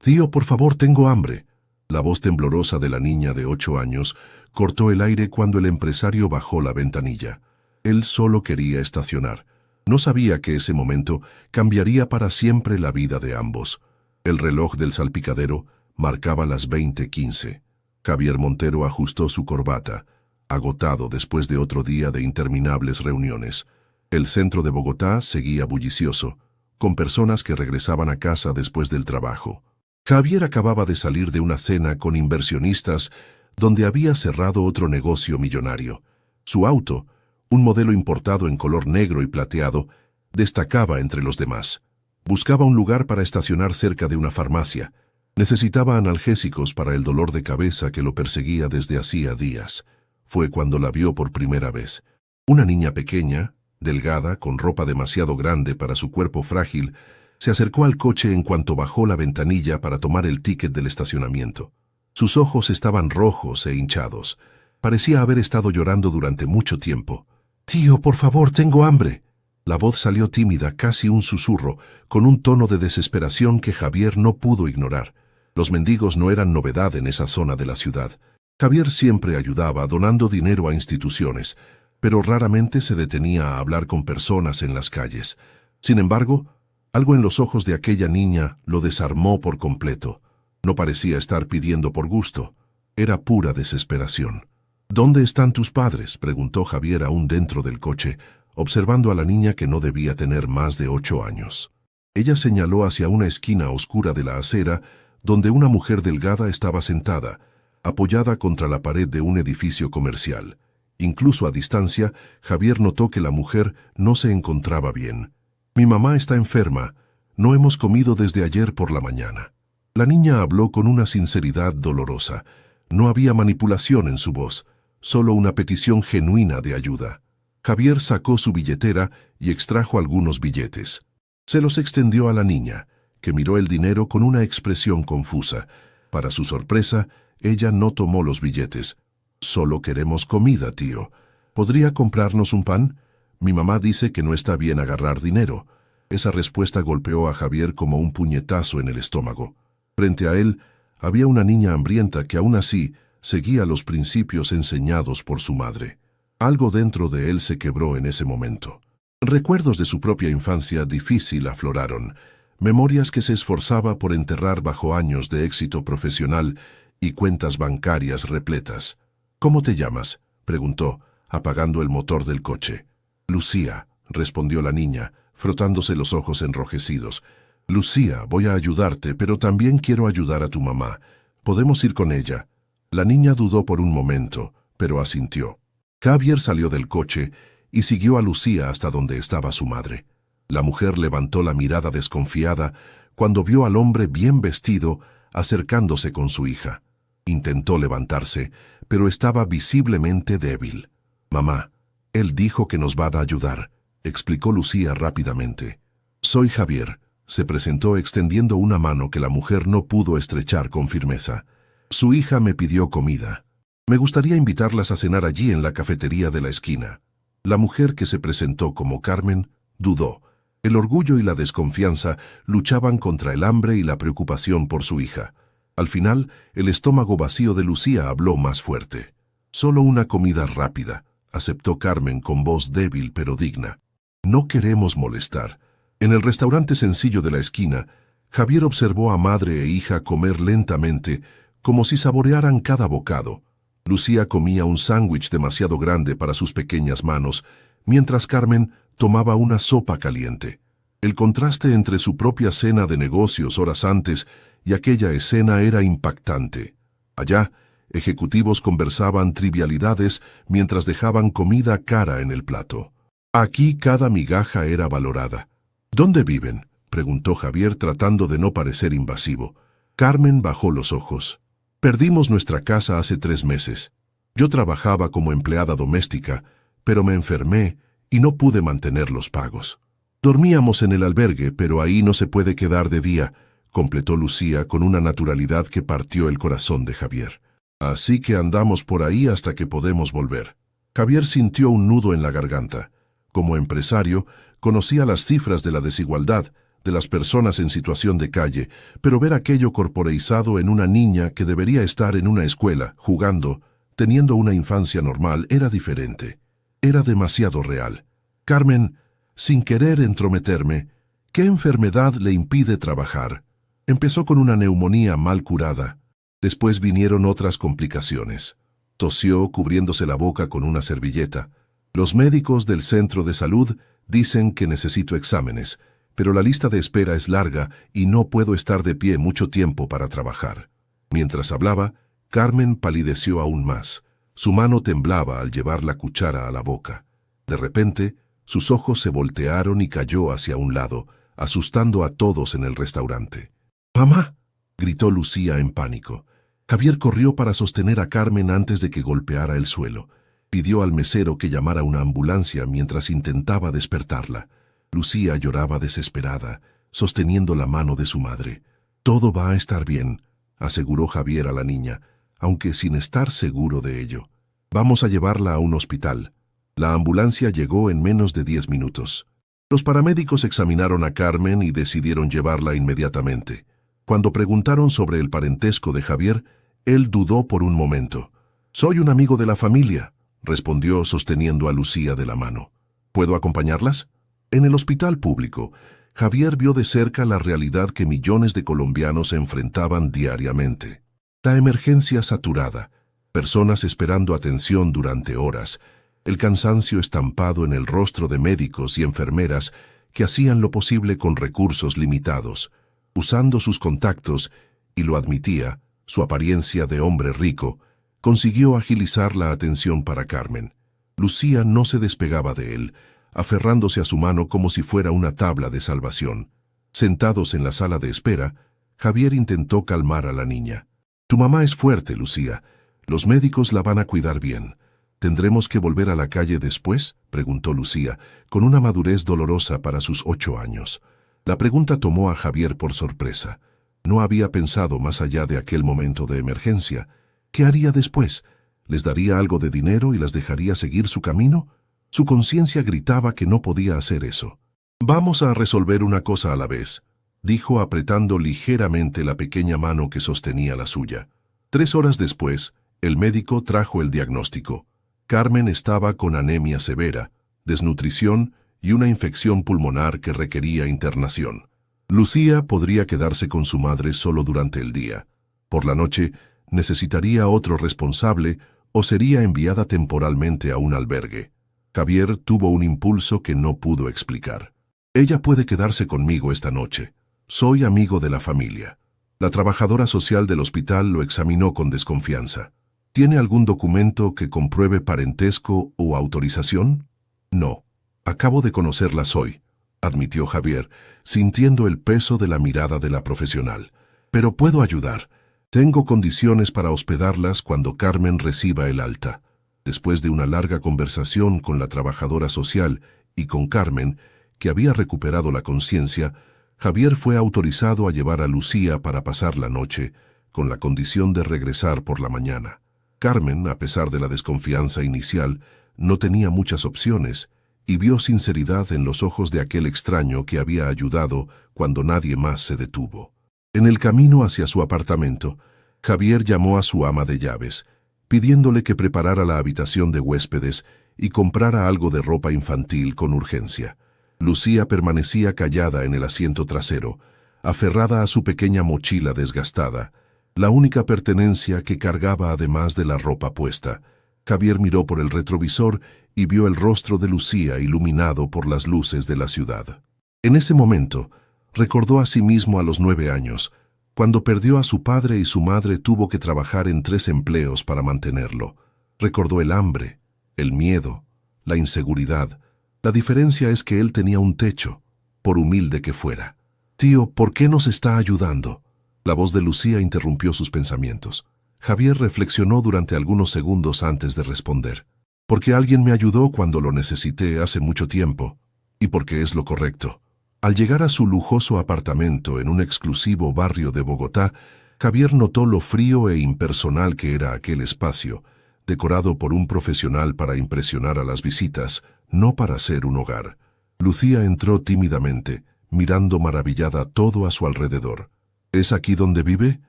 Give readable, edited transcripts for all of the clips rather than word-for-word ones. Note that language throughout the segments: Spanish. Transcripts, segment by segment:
Tío, por favor, tengo hambre. La voz temblorosa de la niña de 8 años cortó el aire cuando el empresario bajó la ventanilla. Él solo quería estacionar. No sabía que ese momento cambiaría para siempre la vida de ambos. El reloj del salpicadero marcaba las 20:15. Javier Montero ajustó su corbata, agotado después de otro día de interminables reuniones. El centro de Bogotá seguía bullicioso, con personas que regresaban a casa después del trabajo. Javier acababa de salir de una cena con inversionistas donde había cerrado otro negocio millonario. Su auto, un modelo importado en color negro y plateado, destacaba entre los demás. Buscaba un lugar para estacionar cerca de una farmacia. Necesitaba analgésicos para el dolor de cabeza que lo perseguía desde hacía días. Fue cuando la vio por primera vez. Una niña pequeña, delgada, con ropa demasiado grande para su cuerpo frágil, se acercó al coche en cuanto bajó la ventanilla para tomar el ticket del estacionamiento. Sus ojos estaban rojos e hinchados. Parecía haber estado llorando durante mucho tiempo. «Tío, por favor, tengo hambre». La voz salió tímida, casi un susurro, con un tono de desesperación que Javier no pudo ignorar. Los mendigos no eran novedad en esa zona de la ciudad. Javier siempre ayudaba donando dinero a instituciones, pero raramente se detenía a hablar con personas en las calles. Sin embargo, algo en los ojos de aquella niña lo desarmó por completo. No parecía estar pidiendo por gusto. Era pura desesperación. «¿Dónde están tus padres?», preguntó Javier aún dentro del coche, observando a la niña que no debía tener más de 8 años. Ella señaló hacia una esquina oscura de la acera, donde una mujer delgada estaba sentada, apoyada contra la pared de un edificio comercial. Incluso a distancia, Javier notó que la mujer no se encontraba bien. «Mi mamá está enferma. No hemos comido desde ayer por la mañana». La niña habló con una sinceridad dolorosa. No había manipulación en su voz, solo una petición genuina de ayuda. Javier sacó su billetera y extrajo algunos billetes. Se los extendió a la niña, que miró el dinero con una expresión confusa. Para su sorpresa, ella no tomó los billetes. «Solo queremos comida, tío. ¿Podría comprarnos un pan? Mi mamá dice que no está bien agarrar dinero». Esa respuesta golpeó a Javier como un puñetazo en el estómago. Frente a él, había una niña hambrienta que aún así seguía los principios enseñados por su madre. Algo dentro de él se quebró en ese momento. Recuerdos de su propia infancia difícil afloraron, memorias que se esforzaba por enterrar bajo años de éxito profesional y cuentas bancarias repletas. «¿Cómo te llamas?», preguntó, apagando el motor del coche. «Lucía», respondió la niña, frotándose los ojos enrojecidos. «Lucía, voy a ayudarte, pero también quiero ayudar a tu mamá. ¿Podemos ir con ella?». La niña dudó por un momento, pero asintió. Javier salió del coche y siguió a Lucía hasta donde estaba su madre. La mujer levantó la mirada desconfiada cuando vio al hombre bien vestido acercándose con su hija. Intentó levantarse, pero estaba visiblemente débil. «Mamá, él dijo que nos va a ayudar», explicó Lucía rápidamente. «Soy Javier», se presentó extendiendo una mano que la mujer no pudo estrechar con firmeza. «Su hija me pidió comida. Me gustaría invitarlas a cenar allí en la cafetería de la esquina». La mujer, que se presentó como Carmen, dudó. El orgullo y la desconfianza luchaban contra el hambre y la preocupación por su hija. Al final, el estómago vacío de Lucía habló más fuerte. «Solo una comida rápida», aceptó Carmen con voz débil pero digna. «No queremos molestar». En el restaurante sencillo de la esquina, Javier observó a madre e hija comer lentamente, como si saborearan cada bocado. Lucía comía un sándwich demasiado grande para sus pequeñas manos, mientras Carmen tomaba una sopa caliente. El contraste entre su propia cena de negocios horas antes y aquella escena era impactante. Allá, ejecutivos conversaban trivialidades mientras dejaban comida cara en el plato. Aquí cada migaja era valorada. «¿Dónde viven?», preguntó Javier tratando de no parecer invasivo. Carmen bajó los ojos. «Perdimos nuestra casa hace 3 meses. Yo trabajaba como empleada doméstica, pero me enfermé y no pude mantener los pagos. Dormíamos en el albergue, pero ahí no se puede quedar de día», completó Lucía con una naturalidad que partió el corazón de Javier. «Así que andamos por ahí hasta que podemos volver». Javier sintió un nudo en la garganta. Como empresario, conocía las cifras de la desigualdad, de las personas en situación de calle, pero ver aquello corporeizado en una niña que debería estar en una escuela, jugando, teniendo una infancia normal, era diferente. Era demasiado real. Carmen, sin querer entrometerme, ¿qué enfermedad le impide trabajar? Empezó con una neumonía mal curada. Después vinieron otras complicaciones. Tosió cubriéndose la boca con una servilleta. Los médicos del centro de salud dicen que necesito exámenes, pero la lista de espera es larga y no puedo estar de pie mucho tiempo para trabajar. Mientras hablaba, Carmen palideció aún más. Su mano temblaba al llevar la cuchara a la boca. De repente, sus ojos se voltearon y cayó hacia un lado, asustando a todos en el restaurante. «¡Mamá!», gritó Lucía en pánico. Javier corrió para sostener a Carmen antes de que golpeara el suelo. Pidió al mesero que llamara una ambulancia mientras intentaba despertarla. Lucía lloraba desesperada, sosteniendo la mano de su madre. «Todo va a estar bien», aseguró Javier a la niña, aunque sin estar seguro de ello. «Vamos a llevarla a un hospital». La ambulancia llegó en menos de 10 minutos. Los paramédicos examinaron a Carmen y decidieron llevarla inmediatamente. Cuando preguntaron sobre el parentesco de Javier, él dudó por un momento. «Soy un amigo de la familia», respondió sosteniendo a Lucía de la mano. «¿Puedo acompañarlas?». En el hospital público, Javier vio de cerca la realidad que millones de colombianos enfrentaban diariamente. La emergencia saturada, personas esperando atención durante horas, el cansancio estampado en el rostro de médicos y enfermeras que hacían lo posible con recursos limitados, usando sus contactos, y lo admitía, su apariencia de hombre rico, consiguió agilizar la atención para Carmen. Lucía no se despegaba de él, aferrándose a su mano como si fuera una tabla de salvación. Sentados en la sala de espera, Javier intentó calmar a la niña. «Tu mamá es fuerte, Lucía. Los médicos la van a cuidar bien. ¿Tendremos que volver a la calle después?», preguntó Lucía, con una madurez dolorosa para sus 8 años. La pregunta tomó a Javier por sorpresa. No había pensado más allá de aquel momento de emergencia. ¿Qué haría después? ¿Les daría algo de dinero y las dejaría seguir su camino? Su conciencia gritaba que no podía hacer eso. «Vamos a resolver una cosa a la vez», dijo apretando ligeramente la pequeña mano que sostenía la suya. 3 horas después, el médico trajo el diagnóstico. Carmen estaba con anemia severa, desnutrición y una infección pulmonar que requería internación. Lucía podría quedarse con su madre solo durante el día. Por la noche, necesitaría otro responsable o sería enviada temporalmente a un albergue. Javier tuvo un impulso que no pudo explicar. «Ella puede quedarse conmigo esta noche. Soy amigo de la familia». La trabajadora social del hospital lo examinó con desconfianza. «¿Tiene algún documento que compruebe parentesco o autorización?». «No. Acabo de conocerlas hoy», admitió Javier, sintiendo el peso de la mirada de la profesional. «Pero puedo ayudar. Tengo condiciones para hospedarlas cuando Carmen reciba el alta». Después de una larga conversación con la trabajadora social y con Carmen, que había recuperado la conciencia, Javier fue autorizado a llevar a Lucía para pasar la noche, con la condición de regresar por la mañana. Carmen, a pesar de la desconfianza inicial, no tenía muchas opciones, y vio sinceridad en los ojos de aquel extraño que había ayudado cuando nadie más se detuvo. En el camino hacia su apartamento, Javier llamó a su ama de llaves, pidiéndole que preparara la habitación de huéspedes y comprara algo de ropa infantil con urgencia. Lucía permanecía callada en el asiento trasero, aferrada a su pequeña mochila desgastada, la única pertenencia que cargaba además de la ropa puesta. Javier miró por el retrovisor y vio el rostro de Lucía iluminado por las luces de la ciudad. En ese momento, recordó a sí mismo a los 9 años, cuando perdió a su padre y su madre tuvo que trabajar en 3 empleos para mantenerlo. Recordó el hambre, el miedo, la inseguridad. La diferencia es que él tenía un techo, por humilde que fuera. «Tío, ¿por qué nos está ayudando?». La voz de Lucía interrumpió sus pensamientos. Javier reflexionó durante algunos segundos antes de responder. «Porque alguien me ayudó cuando lo necesité hace mucho tiempo, y porque es lo correcto». Al llegar a su lujoso apartamento en un exclusivo barrio de Bogotá, Javier notó lo frío e impersonal que era aquel espacio, decorado por un profesional para impresionar a las visitas, no para ser un hogar. Lucía entró tímidamente, mirando maravillada todo a su alrededor. ¿Es aquí donde vive?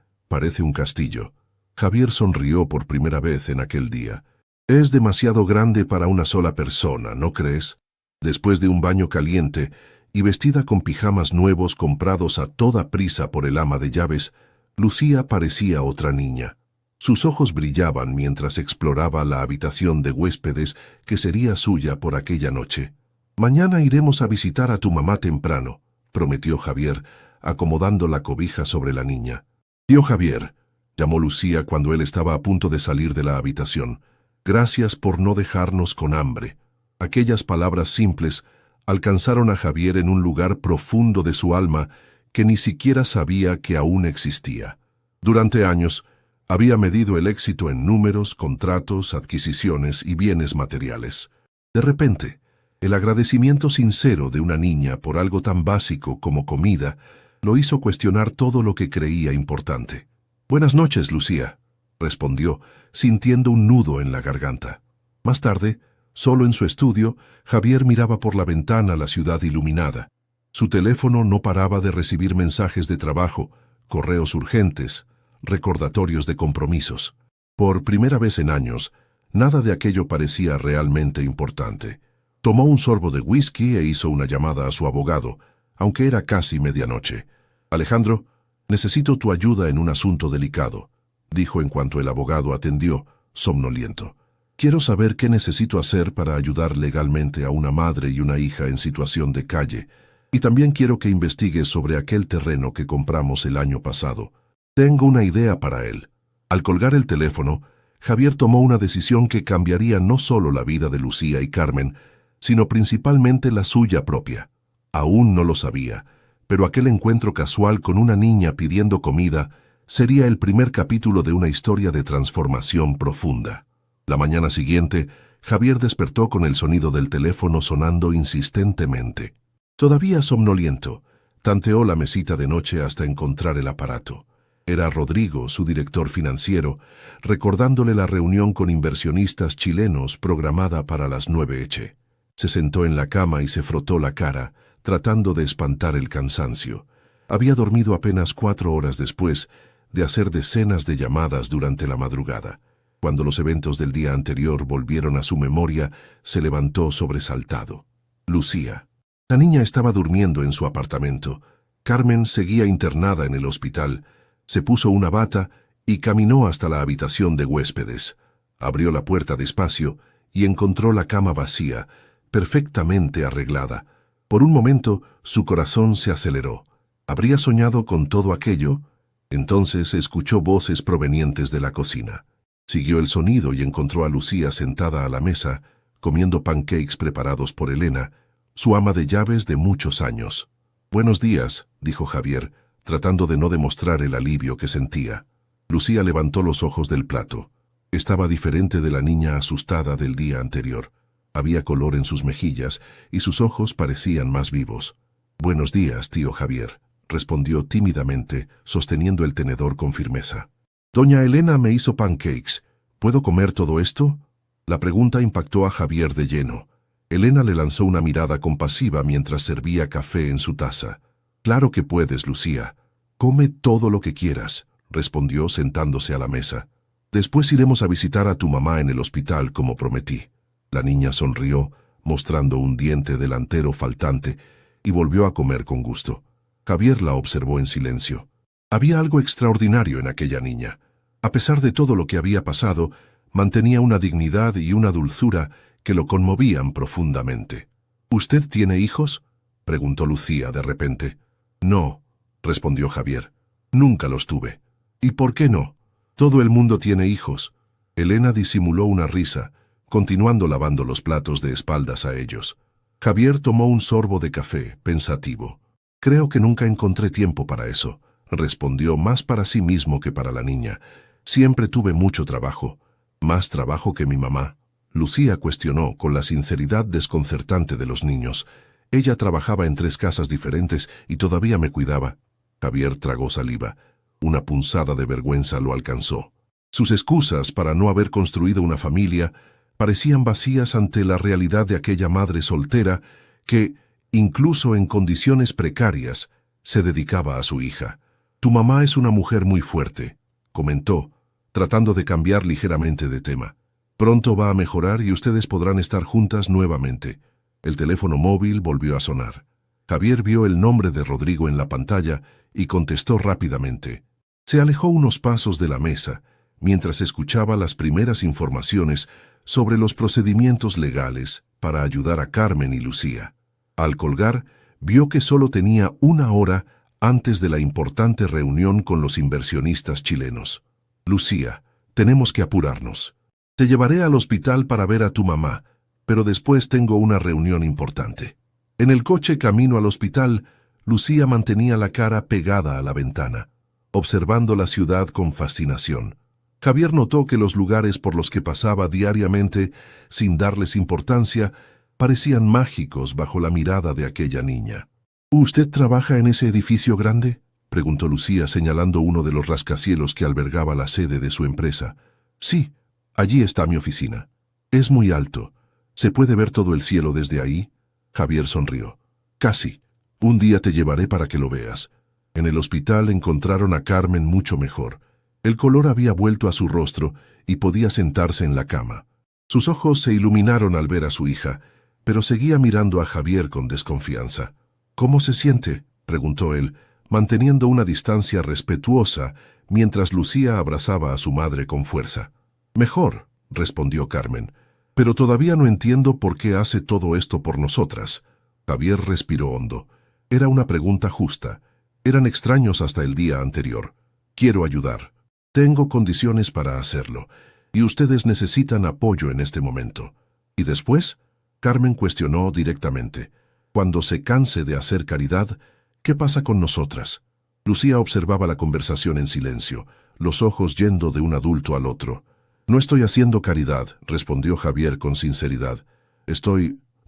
Parece un castillo. Javier sonrió por primera vez en aquel día. Es demasiado grande para una sola persona, ¿no crees? Después de un baño caliente y vestida con pijamas nuevos comprados a toda prisa por el ama de llaves, Lucía parecía otra niña. Sus ojos brillaban mientras exploraba la habitación de huéspedes que sería suya por aquella noche. «Mañana iremos a visitar a tu mamá temprano», prometió Javier, acomodando la cobija sobre la niña. «Tío Javier», llamó Lucía cuando él estaba a punto de salir de la habitación, «gracias por no dejarnos con hambre». Aquellas palabras simples alcanzaron a Javier en un lugar profundo de su alma que ni siquiera sabía que aún existía. Durante años, había medido el éxito en números, contratos, adquisiciones y bienes materiales. De repente, el agradecimiento sincero de una niña por algo tan básico como comida lo hizo cuestionar todo lo que creía importante. «Buenas noches, Lucía», respondió, sintiendo un nudo en la garganta. Más tarde, solo en su estudio, Javier miraba por la ventana la ciudad iluminada. Su teléfono no paraba de recibir mensajes de trabajo, correos urgentes, recordatorios de compromisos. Por primera vez en años, nada de aquello parecía realmente importante. Tomó un sorbo de whisky e hizo una llamada a su abogado, aunque era casi medianoche. «Alejandro, necesito tu ayuda en un asunto delicado», dijo en cuanto el abogado atendió, somnoliento. «Quiero saber qué necesito hacer para ayudar legalmente a una madre y una hija en situación de calle, y también quiero que investigues sobre aquel terreno que compramos el año pasado. Tengo una idea para él». Al colgar el teléfono, Javier tomó una decisión que cambiaría no solo la vida de Lucía y Carmen, sino principalmente la suya propia. Aún no lo sabía, pero aquel encuentro casual con una niña pidiendo comida sería el primer capítulo de una historia de transformación profunda. La mañana siguiente, Javier despertó con el sonido del teléfono sonando insistentemente. Todavía somnoliento, tanteó la mesita de noche hasta encontrar el aparato. Era Rodrigo, su director financiero, recordándole la reunión con inversionistas chilenos programada para las 9:00. Se sentó en la cama y se frotó la cara, tratando de espantar el cansancio. Había dormido apenas 4 horas después de hacer decenas de llamadas durante la madrugada. Cuando los eventos del día anterior volvieron a su memoria, se levantó sobresaltado. Lucía. La niña estaba durmiendo en su apartamento. Carmen seguía internada en el hospital. Se puso una bata y caminó hasta la habitación de huéspedes. Abrió la puerta despacio y encontró la cama vacía, perfectamente arreglada. Por un momento, su corazón se aceleró. ¿Habría soñado con todo aquello? Entonces escuchó voces provenientes de la cocina. Siguió el sonido y encontró a Lucía sentada a la mesa, comiendo pancakes preparados por Elena, su ama de llaves de muchos años. «Buenos días», dijo Javier, tratando de no demostrar el alivio que sentía. Lucía levantó los ojos del plato. Estaba diferente de la niña asustada del día anterior. Había color en sus mejillas y sus ojos parecían más vivos. «Buenos días, tío Javier», respondió tímidamente, sosteniendo el tenedor con firmeza. «Doña Elena me hizo pancakes. ¿Puedo comer todo esto?» La pregunta impactó a Javier de lleno. Elena le lanzó una mirada compasiva mientras servía café en su taza. «Claro que puedes, Lucía. Come todo lo que quieras», respondió sentándose a la mesa. «Después iremos a visitar a tu mamá en el hospital, como prometí». La niña sonrió, mostrando un diente delantero faltante, y volvió a comer con gusto. Javier la observó en silencio. Había algo extraordinario en aquella niña. A pesar de todo lo que había pasado, mantenía una dignidad y una dulzura que lo conmovían profundamente. «¿Usted tiene hijos?», preguntó Lucía de repente. «No», respondió Javier. «Nunca los tuve». «¿Y por qué no? Todo el mundo tiene hijos». Elena disimuló una risa, continuando lavando los platos de espaldas a ellos. Javier tomó un sorbo de café, pensativo. «Creo que nunca encontré tiempo para eso», respondió más para sí mismo que para la niña. «Siempre tuve mucho trabajo. Más trabajo que mi mamá». Lucía cuestionó con la sinceridad desconcertante de los niños. «Ella trabajaba en 3 casas diferentes y todavía me cuidaba». Javier tragó saliva. Una punzada de vergüenza lo alcanzó. Sus excusas para no haber construido una familia parecían vacías ante la realidad de aquella madre soltera que, Incluso en condiciones precarias, se dedicaba a su hija. Tu mamá es una mujer muy fuerte, comentó, tratando de cambiar ligeramente de tema. Pronto va a mejorar y ustedes podrán estar juntas nuevamente. El teléfono móvil volvió a sonar. Javier vio el nombre de Rodrigo en la pantalla y contestó rápidamente. Se alejó unos pasos de la mesa, mientras escuchaba las primeras informaciones sobre los procedimientos legales para ayudar a Carmen y Lucía. Al colgar, vio que solo tenía 1 hora antes de la importante reunión con los inversionistas chilenos. Lucía, tenemos que apurarnos. Te llevaré al hospital para ver a tu mamá, pero después tengo una reunión importante. En el coche camino al hospital, Lucía mantenía la cara pegada a la ventana, observando la ciudad con fascinación. Javier notó que los lugares por los que pasaba diariamente, sin darles importancia, parecían mágicos bajo la mirada de aquella niña. ¿Usted trabaja en ese edificio grande?, preguntó Lucía señalando uno de los rascacielos que albergaba la sede de su empresa. Sí, allí está mi oficina. Es muy alto. ¿Se puede ver todo el cielo desde ahí? Javier sonrió. Casi. Un día te llevaré para que lo veas. En el hospital encontraron a Carmen mucho mejor. El color había vuelto a su rostro y podía sentarse en la cama. Sus ojos se iluminaron al ver a su hija, pero seguía mirando a Javier con desconfianza. ¿Cómo se siente?, preguntó él, manteniendo una distancia respetuosa mientras Lucía abrazaba a su madre con fuerza. Mejor, respondió Carmen, pero todavía no entiendo por qué hace todo esto por nosotras. Javier respiró hondo. Era una pregunta justa. Eran extraños hasta el día anterior. Quiero ayudar. Tengo condiciones para hacerlo, y ustedes necesitan apoyo en este momento. ¿Y después? Carmen cuestionó directamente. Cuando se canse de hacer caridad, ¿qué pasa con nosotras? Lucía observaba la conversación en silencio, los ojos yendo de un adulto al otro. No estoy haciendo caridad, respondió Javier con sinceridad.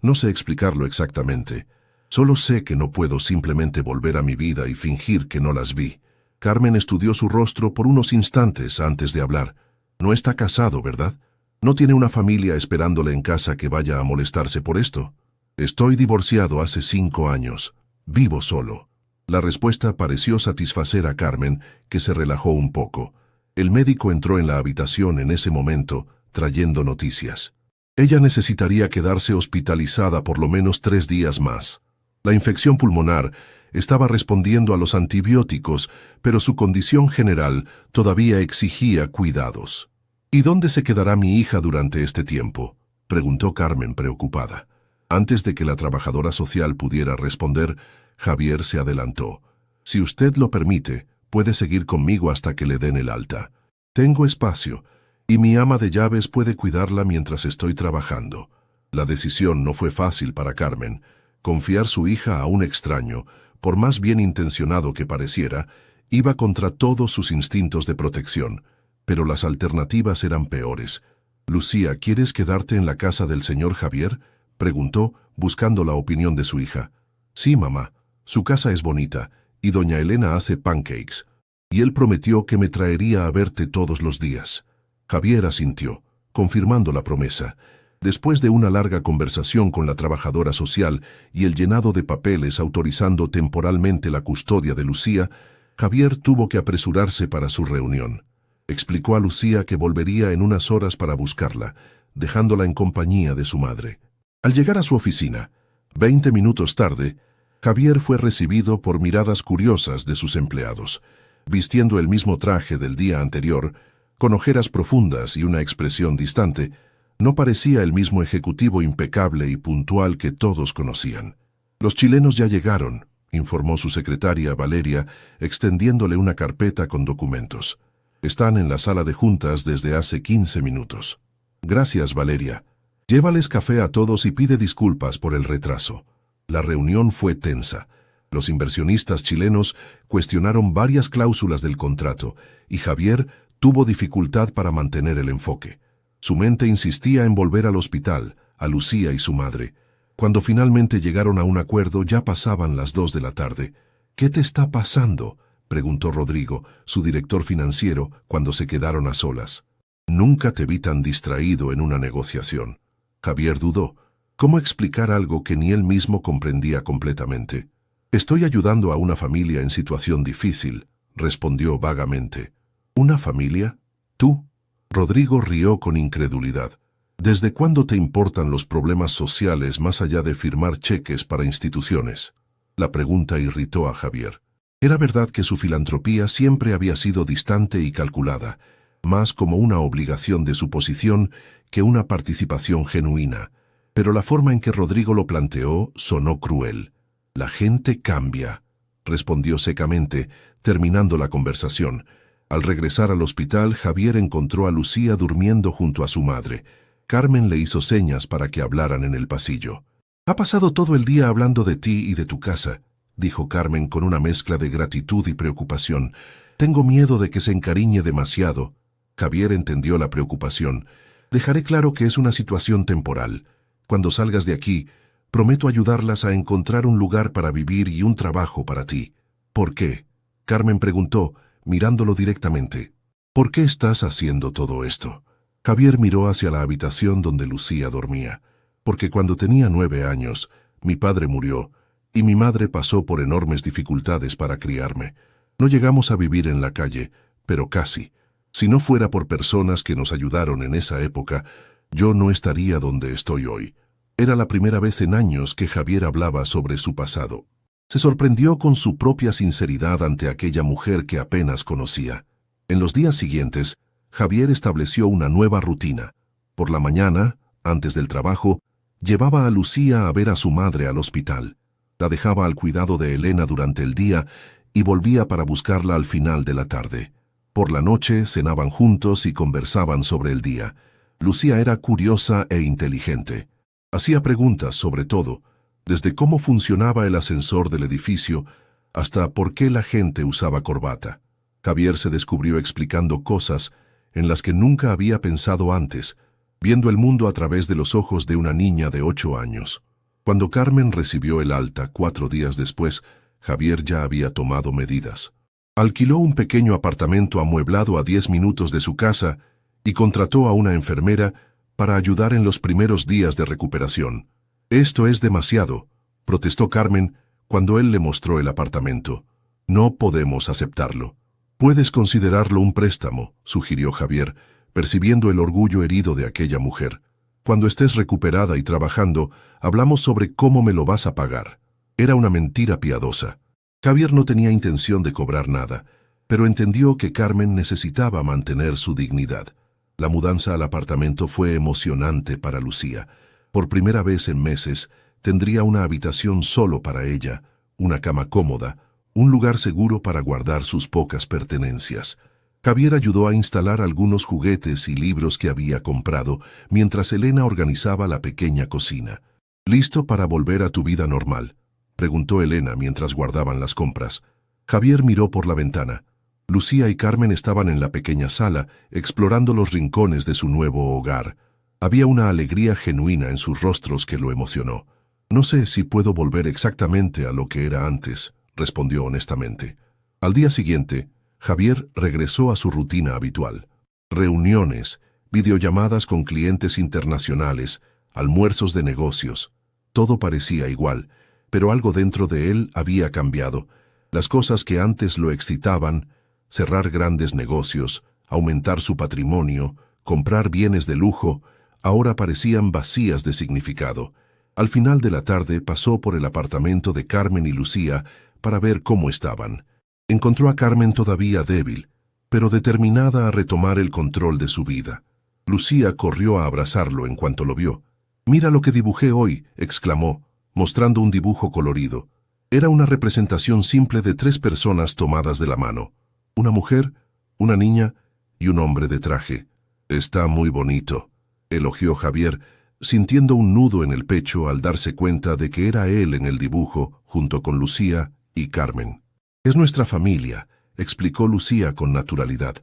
No sé explicarlo exactamente. Solo sé que no puedo simplemente volver a mi vida y fingir que no las vi. Carmen estudió su rostro por unos instantes antes de hablar. No está casado, ¿verdad? ¿No tiene una familia esperándole en casa que vaya a molestarse por esto? Estoy divorciado hace 5 años. Vivo solo. La respuesta pareció satisfacer a Carmen, que se relajó un poco. El médico entró en la habitación en ese momento, trayendo noticias. Ella necesitaría quedarse hospitalizada por lo menos 3 días más. La infección pulmonar estaba respondiendo a los antibióticos, pero su condición general todavía exigía cuidados. ¿Y dónde se quedará mi hija durante este tiempo?, preguntó Carmen preocupada. Antes de que la trabajadora social pudiera responder, Javier se adelantó. Si usted lo permite, puede seguir conmigo hasta que le den el alta. Tengo espacio, y mi ama de llaves puede cuidarla mientras estoy trabajando. La decisión no fue fácil para Carmen. Confiar su hija a un extraño, por más bien intencionado que pareciera, iba contra todos sus instintos de protección, pero las alternativas eran peores. Lucía, ¿quieres quedarte en la casa del señor Javier?, preguntó, buscando la opinión de su hija. Sí, mamá, su casa es bonita, y doña Elena hace pancakes, y él prometió que me traería a verte todos los días. Javier asintió, confirmando la promesa. Después de una larga conversación con la trabajadora social y el llenado de papeles autorizando temporalmente la custodia de Lucía, Javier tuvo que apresurarse para su reunión. Explicó a Lucía que volvería en unas horas para buscarla, dejándola en compañía de su madre. Al llegar a su oficina, 20 minutos tarde, Javier fue recibido por miradas curiosas de sus empleados. Vistiendo el mismo traje del día anterior, con ojeras profundas y una expresión distante, no parecía el mismo ejecutivo impecable y puntual que todos conocían. Los chilenos ya llegaron, informó su secretaria Valeria, extendiéndole una carpeta con documentos. Están en la sala de juntas desde hace 15 minutos. Gracias, Valeria. Llévales café a todos y pide disculpas por el retraso. La reunión fue tensa. Los inversionistas chilenos cuestionaron varias cláusulas del contrato y Javier tuvo dificultad para mantener el enfoque. Su mente insistía en volver al hospital, a Lucía y su madre. Cuando finalmente llegaron a un acuerdo ya pasaban las 2 de la tarde. ¿Qué te está pasando?, preguntó Rodrigo, su director financiero, cuando se quedaron a solas. Nunca te vi tan distraído en una negociación. Javier dudó. ¿Cómo explicar algo que ni él mismo comprendía completamente? Estoy ayudando a una familia en situación difícil, respondió vagamente. ¿Una familia? ¿Tú? Rodrigo rió con incredulidad. ¿Desde cuándo te importan los problemas sociales más allá de firmar cheques para instituciones? La pregunta irritó a Javier. Era verdad que su filantropía siempre había sido distante y calculada, más como una obligación de su posición que una participación genuina. Pero la forma en que Rodrigo lo planteó sonó cruel. La gente cambia, respondió secamente, terminando la conversación. Al regresar al hospital, Javier encontró a Lucía durmiendo junto a su madre. Carmen le hizo señas para que hablaran en el pasillo. «Ha pasado todo el día hablando de ti y de tu casa», dijo Carmen con una mezcla de gratitud y preocupación. «Tengo miedo de que se encariñe demasiado». Javier entendió la preocupación. «Dejaré claro que es una situación temporal. Cuando salgas de aquí, prometo ayudarlas a encontrar un lugar para vivir y un trabajo para ti». «¿Por qué?», Carmen preguntó, mirándolo directamente. «¿Por qué estás haciendo todo esto?». Javier miró hacia la habitación donde Lucía dormía. «Porque cuando tenía 9 años, mi padre murió, y mi madre pasó por enormes dificultades para criarme. No llegamos a vivir en la calle, pero casi. Si no fuera por personas que nos ayudaron en esa época, yo no estaría donde estoy hoy». Era la primera vez en años que Javier hablaba sobre su pasado. Se sorprendió con su propia sinceridad ante aquella mujer que apenas conocía. En los días siguientes, Javier estableció una nueva rutina. Por la mañana, antes del trabajo, llevaba a Lucía a ver a su madre al hospital. La dejaba al cuidado de Elena durante el día y volvía para buscarla al final de la tarde. Por la noche cenaban juntos y conversaban sobre el día. Lucía era curiosa e inteligente. Hacía preguntas sobre todo, desde cómo funcionaba el ascensor del edificio hasta por qué la gente usaba corbata. Javier se descubrió explicando cosas en las que nunca había pensado antes, viendo el mundo a través de los ojos de una niña de 8 años. Cuando Carmen recibió el alta 4 días después, Javier ya había tomado medidas. Alquiló un pequeño apartamento amueblado a 10 minutos de su casa y contrató a una enfermera para ayudar en los primeros días de recuperación. «Esto es demasiado», protestó Carmen cuando él le mostró el apartamento. «No podemos aceptarlo». «Puedes considerarlo un préstamo», sugirió Javier, percibiendo el orgullo herido de aquella mujer. «Cuando estés recuperada y trabajando, hablamos sobre cómo me lo vas a pagar». Era una mentira piadosa. Javier no tenía intención de cobrar nada, pero entendió que Carmen necesitaba mantener su dignidad. La mudanza al apartamento fue emocionante para Lucía. Por primera vez en meses, tendría una habitación solo para ella, una cama cómoda, un lugar seguro para guardar sus pocas pertenencias. Javier ayudó a instalar algunos juguetes y libros que había comprado, mientras Elena organizaba la pequeña cocina. «¿Listo para volver a tu vida normal?», preguntó Elena mientras guardaban las compras. Javier miró por la ventana. Lucía y Carmen estaban en la pequeña sala, explorando los rincones de su nuevo hogar. Había una alegría genuina en sus rostros que lo emocionó. «No sé si puedo volver exactamente a lo que era antes», respondió honestamente. Al día siguiente, Javier regresó a su rutina habitual. Reuniones, videollamadas con clientes internacionales, almuerzos de negocios. Todo parecía igual, pero algo dentro de él había cambiado. Las cosas que antes lo excitaban, cerrar grandes negocios, aumentar su patrimonio, comprar bienes de lujo, ahora parecían vacías de significado. Al final de la tarde pasó por el apartamento de Carmen y Lucía para ver cómo estaban. Encontró a Carmen todavía débil, pero determinada a retomar el control de su vida. Lucía corrió a abrazarlo en cuanto lo vio. «Mira lo que dibujé hoy», exclamó, mostrando un dibujo colorido. Era una representación simple de 3 personas tomadas de la mano. Una mujer, una niña y un hombre de traje. «Está muy bonito», elogió Javier, sintiendo un nudo en el pecho al darse cuenta de que era él en el dibujo, junto con Lucía y Carmen. «Es nuestra familia», explicó Lucía con naturalidad.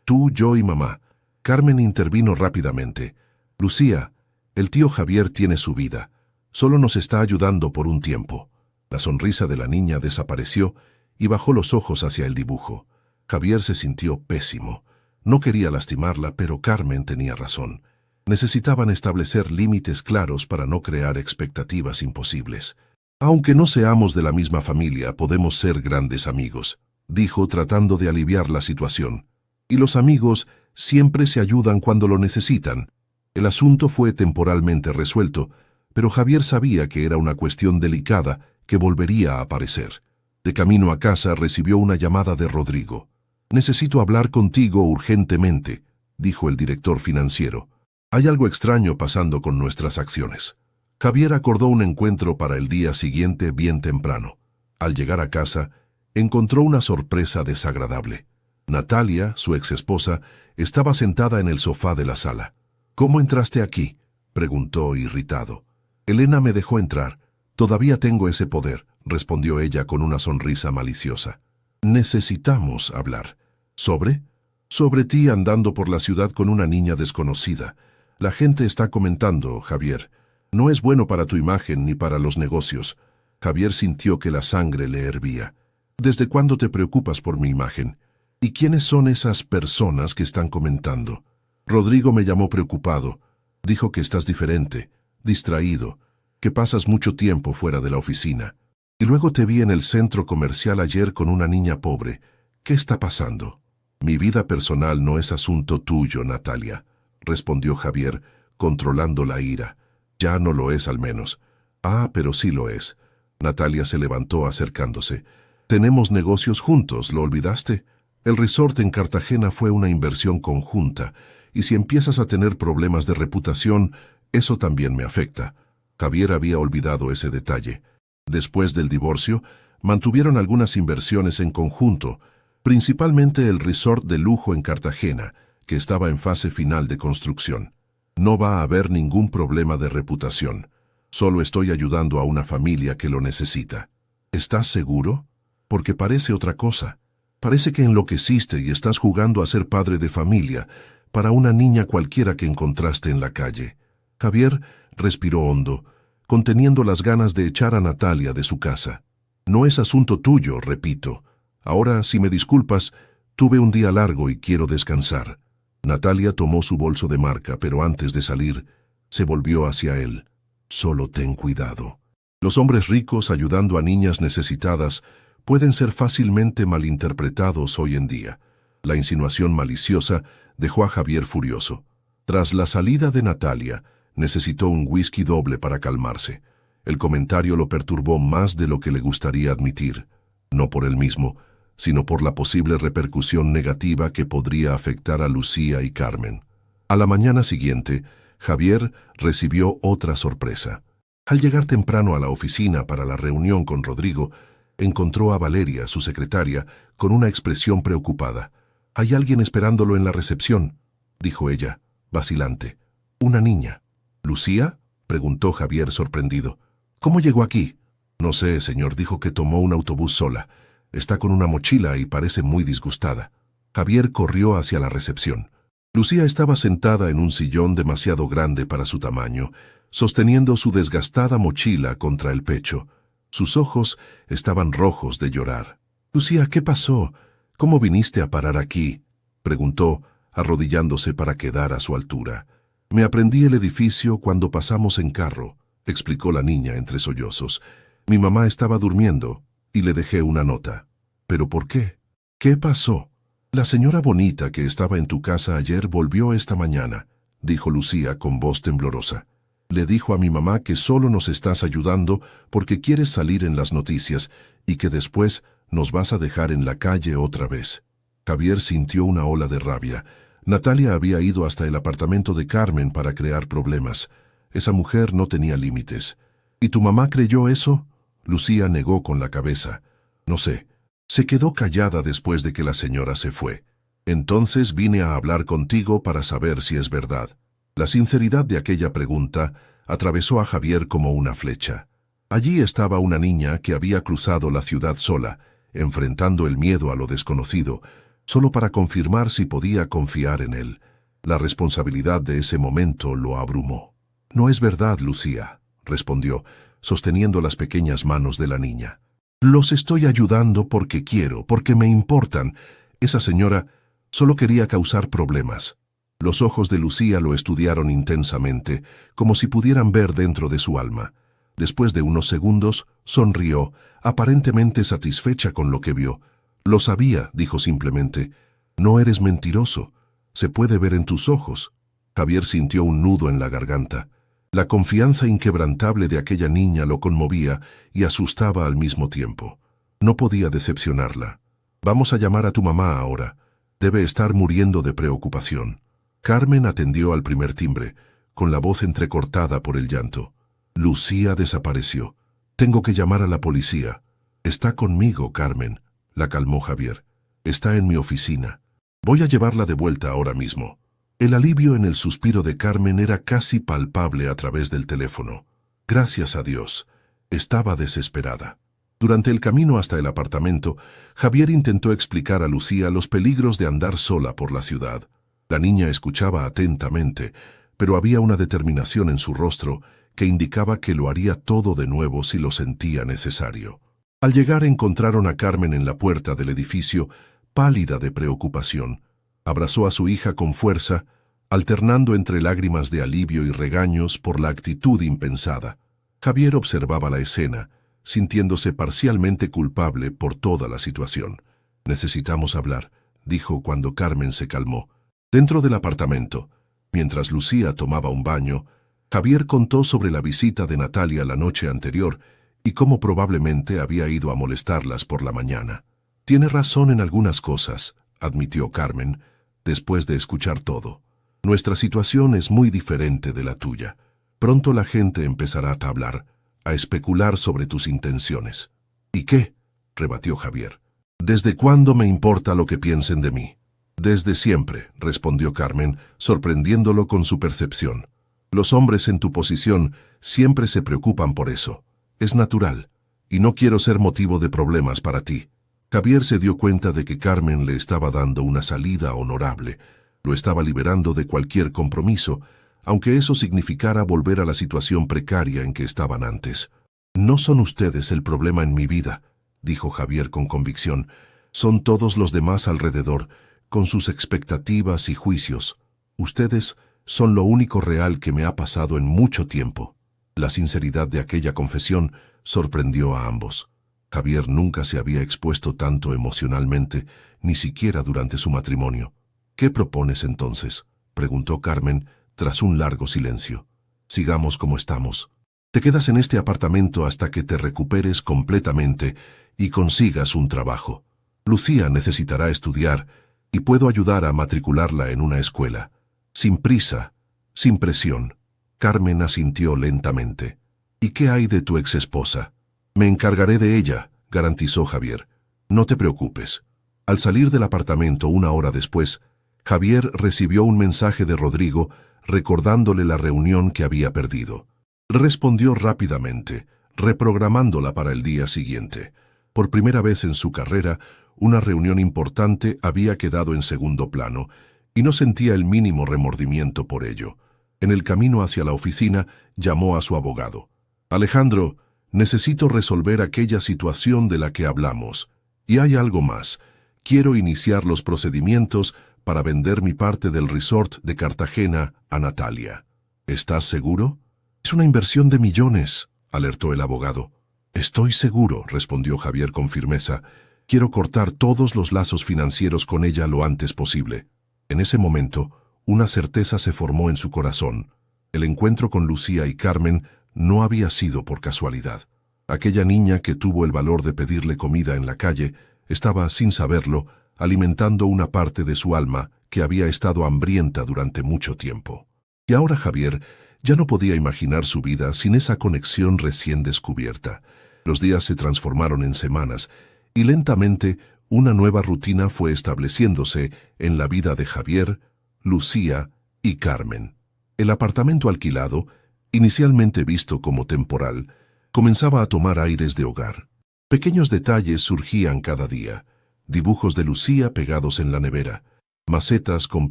«Tú, yo y mamá». Carmen intervino rápidamente. «Lucía, el tío Javier tiene su vida. Solo nos está ayudando por un tiempo». La sonrisa de la niña desapareció y bajó los ojos hacia el dibujo. Javier se sintió pésimo. No quería lastimarla, pero Carmen tenía razón. Necesitaban establecer límites claros para no crear expectativas imposibles. Aunque no seamos de la misma familia, podemos ser grandes amigos, dijo tratando de aliviar la situación. Y los amigos siempre se ayudan cuando lo necesitan. El asunto fue temporalmente resuelto, pero Javier sabía que era una cuestión delicada que volvería a aparecer. De camino a casa recibió una llamada de Rodrigo. «Necesito hablar contigo urgentemente», dijo el director financiero. «Hay algo extraño pasando con nuestras acciones». Javier acordó un encuentro para el día siguiente bien temprano. Al llegar a casa, encontró una sorpresa desagradable. Natalia, su exesposa, estaba sentada en el sofá de la sala. «¿Cómo entraste aquí?», preguntó irritado. «Elena me dejó entrar. Todavía tengo ese poder», respondió ella con una sonrisa maliciosa. «Necesitamos hablar». «¿Sobre?» «Sobre ti andando por la ciudad con una niña desconocida. La gente está comentando, Javier. No es bueno para tu imagen ni para los negocios». Javier sintió que la sangre le hervía. «¿Desde cuándo te preocupas por mi imagen? ¿Y quiénes son esas personas que están comentando?» «Rodrigo me llamó preocupado. Dijo que estás diferente, distraído, que pasas mucho tiempo fuera de la oficina. Y luego te vi en el centro comercial ayer con una niña pobre. ¿Qué está pasando?» «Mi vida personal no es asunto tuyo, Natalia», respondió Javier, controlando la ira. «Ya no lo es al menos». «Ah, pero sí lo es». Natalia se levantó acercándose. «Tenemos negocios juntos, ¿lo olvidaste? El resort en Cartagena fue una inversión conjunta, y si empiezas a tener problemas de reputación, eso también me afecta». Javier había olvidado ese detalle. Después del divorcio, mantuvieron algunas inversiones en conjunto, principalmente el resort de lujo en Cartagena, que estaba en fase final de construcción. «No va a haber ningún problema de reputación. Solo estoy ayudando a una familia que lo necesita». «¿Estás seguro? Porque parece otra cosa. Parece que enloqueciste y estás jugando a ser padre de familia para una niña cualquiera que encontraste en la calle». Javier respiró hondo, conteniendo las ganas de echar a Natalia de su casa. «No es asunto tuyo, repito. Ahora, si me disculpas, tuve un día largo y quiero descansar». Natalia tomó su bolso de marca, pero antes de salir, se volvió hacia él. «Solo ten cuidado. Los hombres ricos ayudando a niñas necesitadas pueden ser fácilmente malinterpretados hoy en día». La insinuación maliciosa dejó a Javier furioso. Tras la salida de Natalia, necesitó un whisky doble para calmarse. El comentario lo perturbó más de lo que le gustaría admitir, no por él mismo, sino por la posible repercusión negativa que podría afectar a Lucía y Carmen. A la mañana siguiente, Javier recibió otra sorpresa. Al llegar temprano a la oficina para la reunión con Rodrigo, encontró a Valeria, su secretaria, con una expresión preocupada. «Hay alguien esperándolo en la recepción», dijo ella, vacilante. «Una niña». «¿Lucía?», preguntó Javier sorprendido. «¿Cómo llegó aquí?» «No sé, señor, dijo que tomó un autobús sola. Está con una mochila y parece muy disgustada». Javier corrió hacia la recepción. Lucía estaba sentada en un sillón demasiado grande para su tamaño, sosteniendo su desgastada mochila contra el pecho. Sus ojos estaban rojos de llorar. «Lucía, ¿qué pasó? ¿Cómo viniste a parar aquí?», preguntó, arrodillándose para quedar a su altura. «Me aprendí el edificio cuando pasamos en carro», explicó la niña entre sollozos. «Mi mamá estaba durmiendo y le dejé una nota». «¿Pero por qué? ¿Qué pasó?» «La señora bonita que estaba en tu casa ayer volvió esta mañana», dijo Lucía con voz temblorosa. «Le dijo a mi mamá que solo nos estás ayudando porque quieres salir en las noticias y que después nos vas a dejar en la calle otra vez». Javier sintió una ola de rabia. Natalia había ido hasta el apartamento de Carmen para crear problemas. Esa mujer no tenía límites. «¿Y tu mamá creyó eso?», Lucía negó con la cabeza. «No sé. Se quedó callada después de que la señora se fue. Entonces vine a hablar contigo para saber si es verdad». La sinceridad de aquella pregunta atravesó a Javier como una flecha. Allí estaba una niña que había cruzado la ciudad sola, enfrentando el miedo a lo desconocido, solo para confirmar si podía confiar en él. La responsabilidad de ese momento lo abrumó. «No es verdad, Lucía», respondió, sosteniendo las pequeñas manos de la niña. «Los estoy ayudando porque quiero, porque me importan. Esa señora solo quería causar problemas». Los ojos de Lucía lo estudiaron intensamente, como si pudieran ver dentro de su alma. Después de unos segundos, sonrió, aparentemente satisfecha con lo que vio. «Lo sabía», dijo simplemente. «No eres mentiroso. Se puede ver en tus ojos». Javier sintió un nudo en la garganta. La confianza inquebrantable de aquella niña lo conmovía y asustaba al mismo tiempo. No podía decepcionarla. «Vamos a llamar a tu mamá ahora. Debe estar muriendo de preocupación». Carmen atendió al primer timbre, con la voz entrecortada por el llanto. Lucía desapareció. «Tengo que llamar a la policía». «Está conmigo, Carmen», la calmó Javier. «Está en mi oficina. Voy a llevarla de vuelta ahora mismo». El alivio en el suspiro de Carmen era casi palpable a través del teléfono. Gracias a Dios. Estaba desesperada. Durante el camino hasta el apartamento, Javier intentó explicar a Lucía los peligros de andar sola por la ciudad. La niña escuchaba atentamente, pero había una determinación en su rostro que indicaba que lo haría todo de nuevo si lo sentía necesario. Al llegar encontraron a Carmen en la puerta del edificio, pálida de preocupación. Abrazó a su hija con fuerza, alternando entre lágrimas de alivio y regaños por la actitud impensada. Javier observaba la escena, sintiéndose parcialmente culpable por toda la situación. «Necesitamos hablar», dijo cuando Carmen se calmó. Dentro del apartamento, mientras Lucía tomaba un baño, Javier contó sobre la visita de Natalia la noche anterior y cómo probablemente había ido a molestarlas por la mañana. «Tiene razón en algunas cosas», admitió Carmen, después de escuchar todo. «Nuestra situación es muy diferente de la tuya. Pronto la gente empezará a hablar, a especular sobre tus intenciones». «¿Y qué?», rebatió Javier. «¿Desde cuándo me importa lo que piensen de mí?» «Desde siempre», respondió Carmen, sorprendiéndolo con su percepción. «Los hombres en tu posición siempre se preocupan por eso. Es natural, y no quiero ser motivo de problemas para ti». Javier se dio cuenta de que Carmen le estaba dando una salida honorable, lo estaba liberando de cualquier compromiso, aunque eso significara volver a la situación precaria en que estaban antes. «No son ustedes el problema en mi vida», dijo Javier con convicción. «Son todos los demás alrededor, con sus expectativas y juicios. Ustedes son lo único real que me ha pasado en mucho tiempo». La sinceridad de aquella confesión sorprendió a ambos. Javier nunca se había expuesto tanto emocionalmente, ni siquiera durante su matrimonio. «¿Qué propones entonces?», preguntó Carmen tras un largo silencio. «Sigamos como estamos. Te quedas en este apartamento hasta que te recuperes completamente y consigas un trabajo. Lucía necesitará estudiar y puedo ayudar a matricularla en una escuela. Sin prisa, sin presión». Carmen asintió lentamente. «¿Y qué hay de tu exesposa?» «Me encargaré de ella», garantizó Javier. «No te preocupes». Al salir del apartamento una hora después, Javier recibió un mensaje de Rodrigo recordándole la reunión que había perdido. Respondió rápidamente, reprogramándola para el día siguiente. Por primera vez en su carrera, una reunión importante había quedado en segundo plano, y no sentía el mínimo remordimiento por ello. En el camino hacia la oficina, llamó a su abogado. «Alejandro, necesito resolver aquella situación de la que hablamos. Y hay algo más. Quiero iniciar los procedimientos para vender mi parte del resort de Cartagena a Natalia. ¿Estás seguro?» «Es una inversión de millones», alertó el abogado. «Estoy seguro», respondió Javier con firmeza. «Quiero cortar todos los lazos financieros con ella lo antes posible». En ese momento, una certeza se formó en su corazón. El encuentro con Lucía y Carmen no había sido por casualidad. Aquella niña que tuvo el valor de pedirle comida en la calle estaba, sin saberlo, alimentando una parte de su alma que había estado hambrienta durante mucho tiempo. Y ahora Javier ya no podía imaginar su vida sin esa conexión recién descubierta. Los días se transformaron en semanas y lentamente una nueva rutina fue estableciéndose en la vida de Javier, Lucía y Carmen. El apartamento alquilado, inicialmente visto como temporal, comenzaba a tomar aires de hogar. Pequeños detalles surgían cada día. Dibujos de Lucía pegados en la nevera, macetas con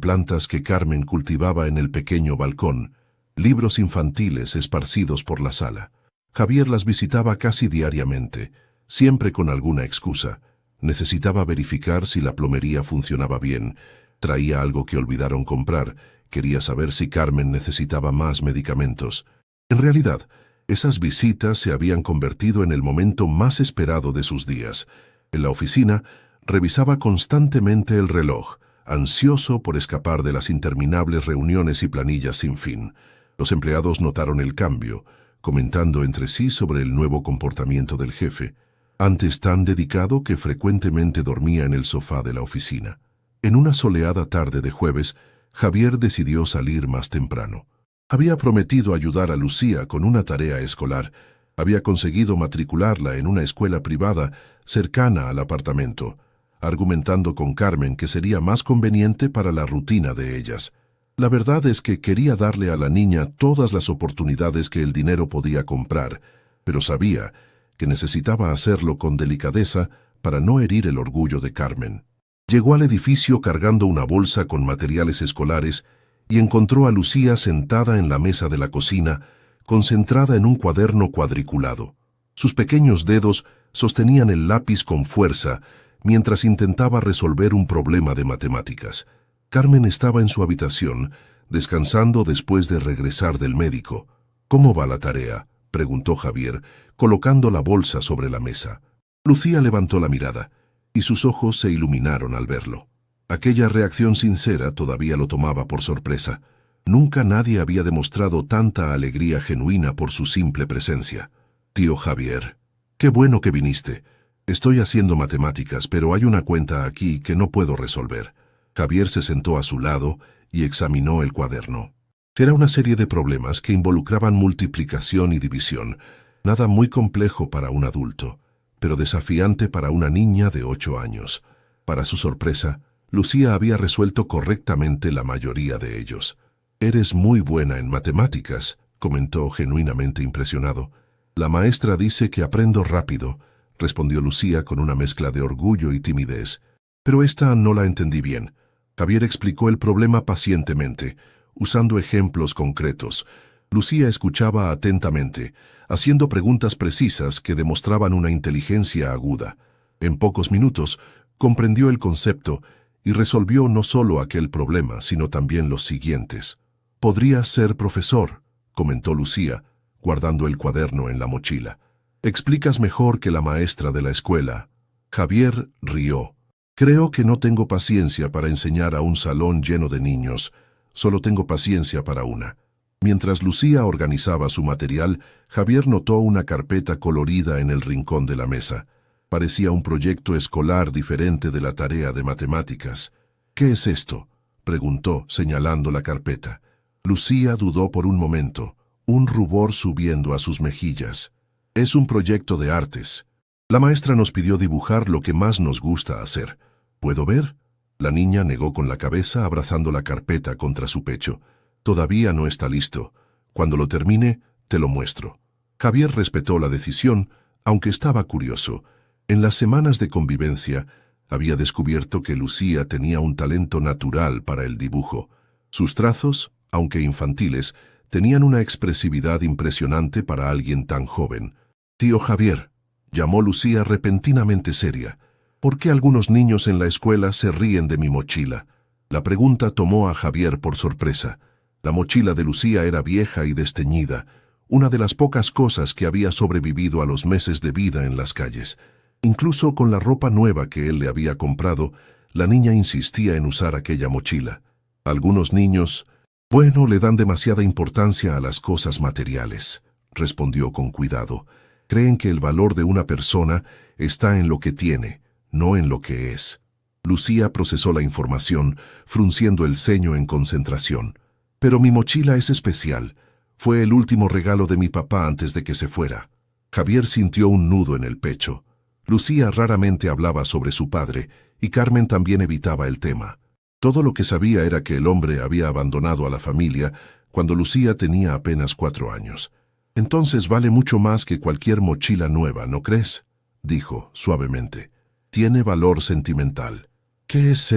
plantas que Carmen cultivaba en el pequeño balcón, libros infantiles esparcidos por la sala. Javier las visitaba casi diariamente, siempre con alguna excusa. Necesitaba verificar si la plomería funcionaba bien, Traía algo que olvidaron comprar. Quería saber si Carmen necesitaba más medicamentos. En realidad, esas visitas se habían convertido en el momento más esperado de sus días. En la oficina, revisaba constantemente el reloj, ansioso por escapar de las interminables reuniones y planillas sin fin. Los empleados notaron el cambio, comentando entre sí sobre el nuevo comportamiento del jefe, antes tan dedicado que frecuentemente dormía en el sofá de la oficina. En una soleada tarde de jueves, Javier decidió salir más temprano. Había prometido ayudar a Lucía con una tarea escolar. Había conseguido matricularla en una escuela privada cercana al apartamento, argumentando con Carmen que sería más conveniente para la rutina de ellas. La verdad es que quería darle a la niña todas las oportunidades que el dinero podía comprar, pero sabía que necesitaba hacerlo con delicadeza para no herir el orgullo de Carmen. Llegó al edificio cargando una bolsa con materiales escolares y encontró a Lucía sentada en la mesa de la cocina, concentrada en un cuaderno cuadriculado. Sus pequeños dedos sostenían el lápiz con fuerza mientras intentaba resolver un problema de matemáticas. Carmen estaba en su habitación, descansando después de regresar del médico. «¿Cómo va la tarea?», preguntó Javier, colocando la bolsa sobre la mesa. Lucía levantó la mirada, y sus ojos se iluminaron al verlo. Aquella reacción sincera todavía lo tomaba por sorpresa. Nunca nadie había demostrado tanta alegría genuina por su simple presencia. «Tío Javier, qué bueno que viniste. Estoy haciendo matemáticas, pero hay una cuenta aquí que no puedo resolver». Javier se sentó a su lado y examinó el cuaderno. Era una serie de problemas que involucraban multiplicación y división, nada muy complejo para un adulto, pero desafiante para una niña de 8 años. Para su sorpresa, Lucía había resuelto correctamente la mayoría de ellos. «Eres muy buena en matemáticas», comentó genuinamente impresionado. «La maestra dice que aprendo rápido», respondió Lucía con una mezcla de orgullo y timidez. «Pero esta no la entendí bien». Javier explicó el problema pacientemente, usando ejemplos concretos. Lucía escuchaba atentamente, haciendo preguntas precisas que demostraban una inteligencia aguda. En pocos minutos, comprendió el concepto y resolvió no solo aquel problema, sino también los siguientes. «Podrías ser profesor», comentó Lucía, guardando el cuaderno en la mochila. «Explicas mejor que la maestra de la escuela». Javier rió. «Creo que no tengo paciencia para enseñar a un salón lleno de niños. Solo tengo paciencia para una». Mientras Lucía organizaba su material, Javier notó una carpeta colorida en el rincón de la mesa. Parecía un proyecto escolar diferente de la tarea de matemáticas. «¿Qué es esto?», preguntó, señalando la carpeta. Lucía dudó por un momento, un rubor subiendo a sus mejillas. «Es un proyecto de artes. La maestra nos pidió dibujar lo que más nos gusta hacer. ¿Puedo ver?». La niña negó con la cabeza, abrazando la carpeta contra su pecho. «Todavía no está listo. Cuando lo termine, te lo muestro». Javier respetó la decisión, aunque estaba curioso. En las semanas de convivencia, había descubierto que Lucía tenía un talento natural para el dibujo. Sus trazos, aunque infantiles, tenían una expresividad impresionante para alguien tan joven. «Tío Javier», llamó Lucía repentinamente seria, «¿por qué algunos niños en la escuela se ríen de mi mochila?». La pregunta tomó a Javier por sorpresa. La mochila de Lucía era vieja y desteñida, una de las pocas cosas que había sobrevivido a los meses de vida en las calles. Incluso con la ropa nueva que él le había comprado, la niña insistía en usar aquella mochila. Algunos niños, bueno, le dan demasiada importancia a las cosas materiales, respondió con cuidado. Creen que el valor de una persona está en lo que tiene, no en lo que es. Lucía procesó la información, frunciendo el ceño en concentración. «Pero mi mochila es especial. Fue el último regalo de mi papá antes de que se fuera». Javier sintió un nudo en el pecho. Lucía raramente hablaba sobre su padre, y Carmen también evitaba el tema. Todo lo que sabía era que el hombre había abandonado a la familia cuando Lucía tenía apenas 4 años. «Entonces vale mucho más que cualquier mochila nueva, ¿no crees?», dijo suavemente. «Tiene valor sentimental». «¿Qué es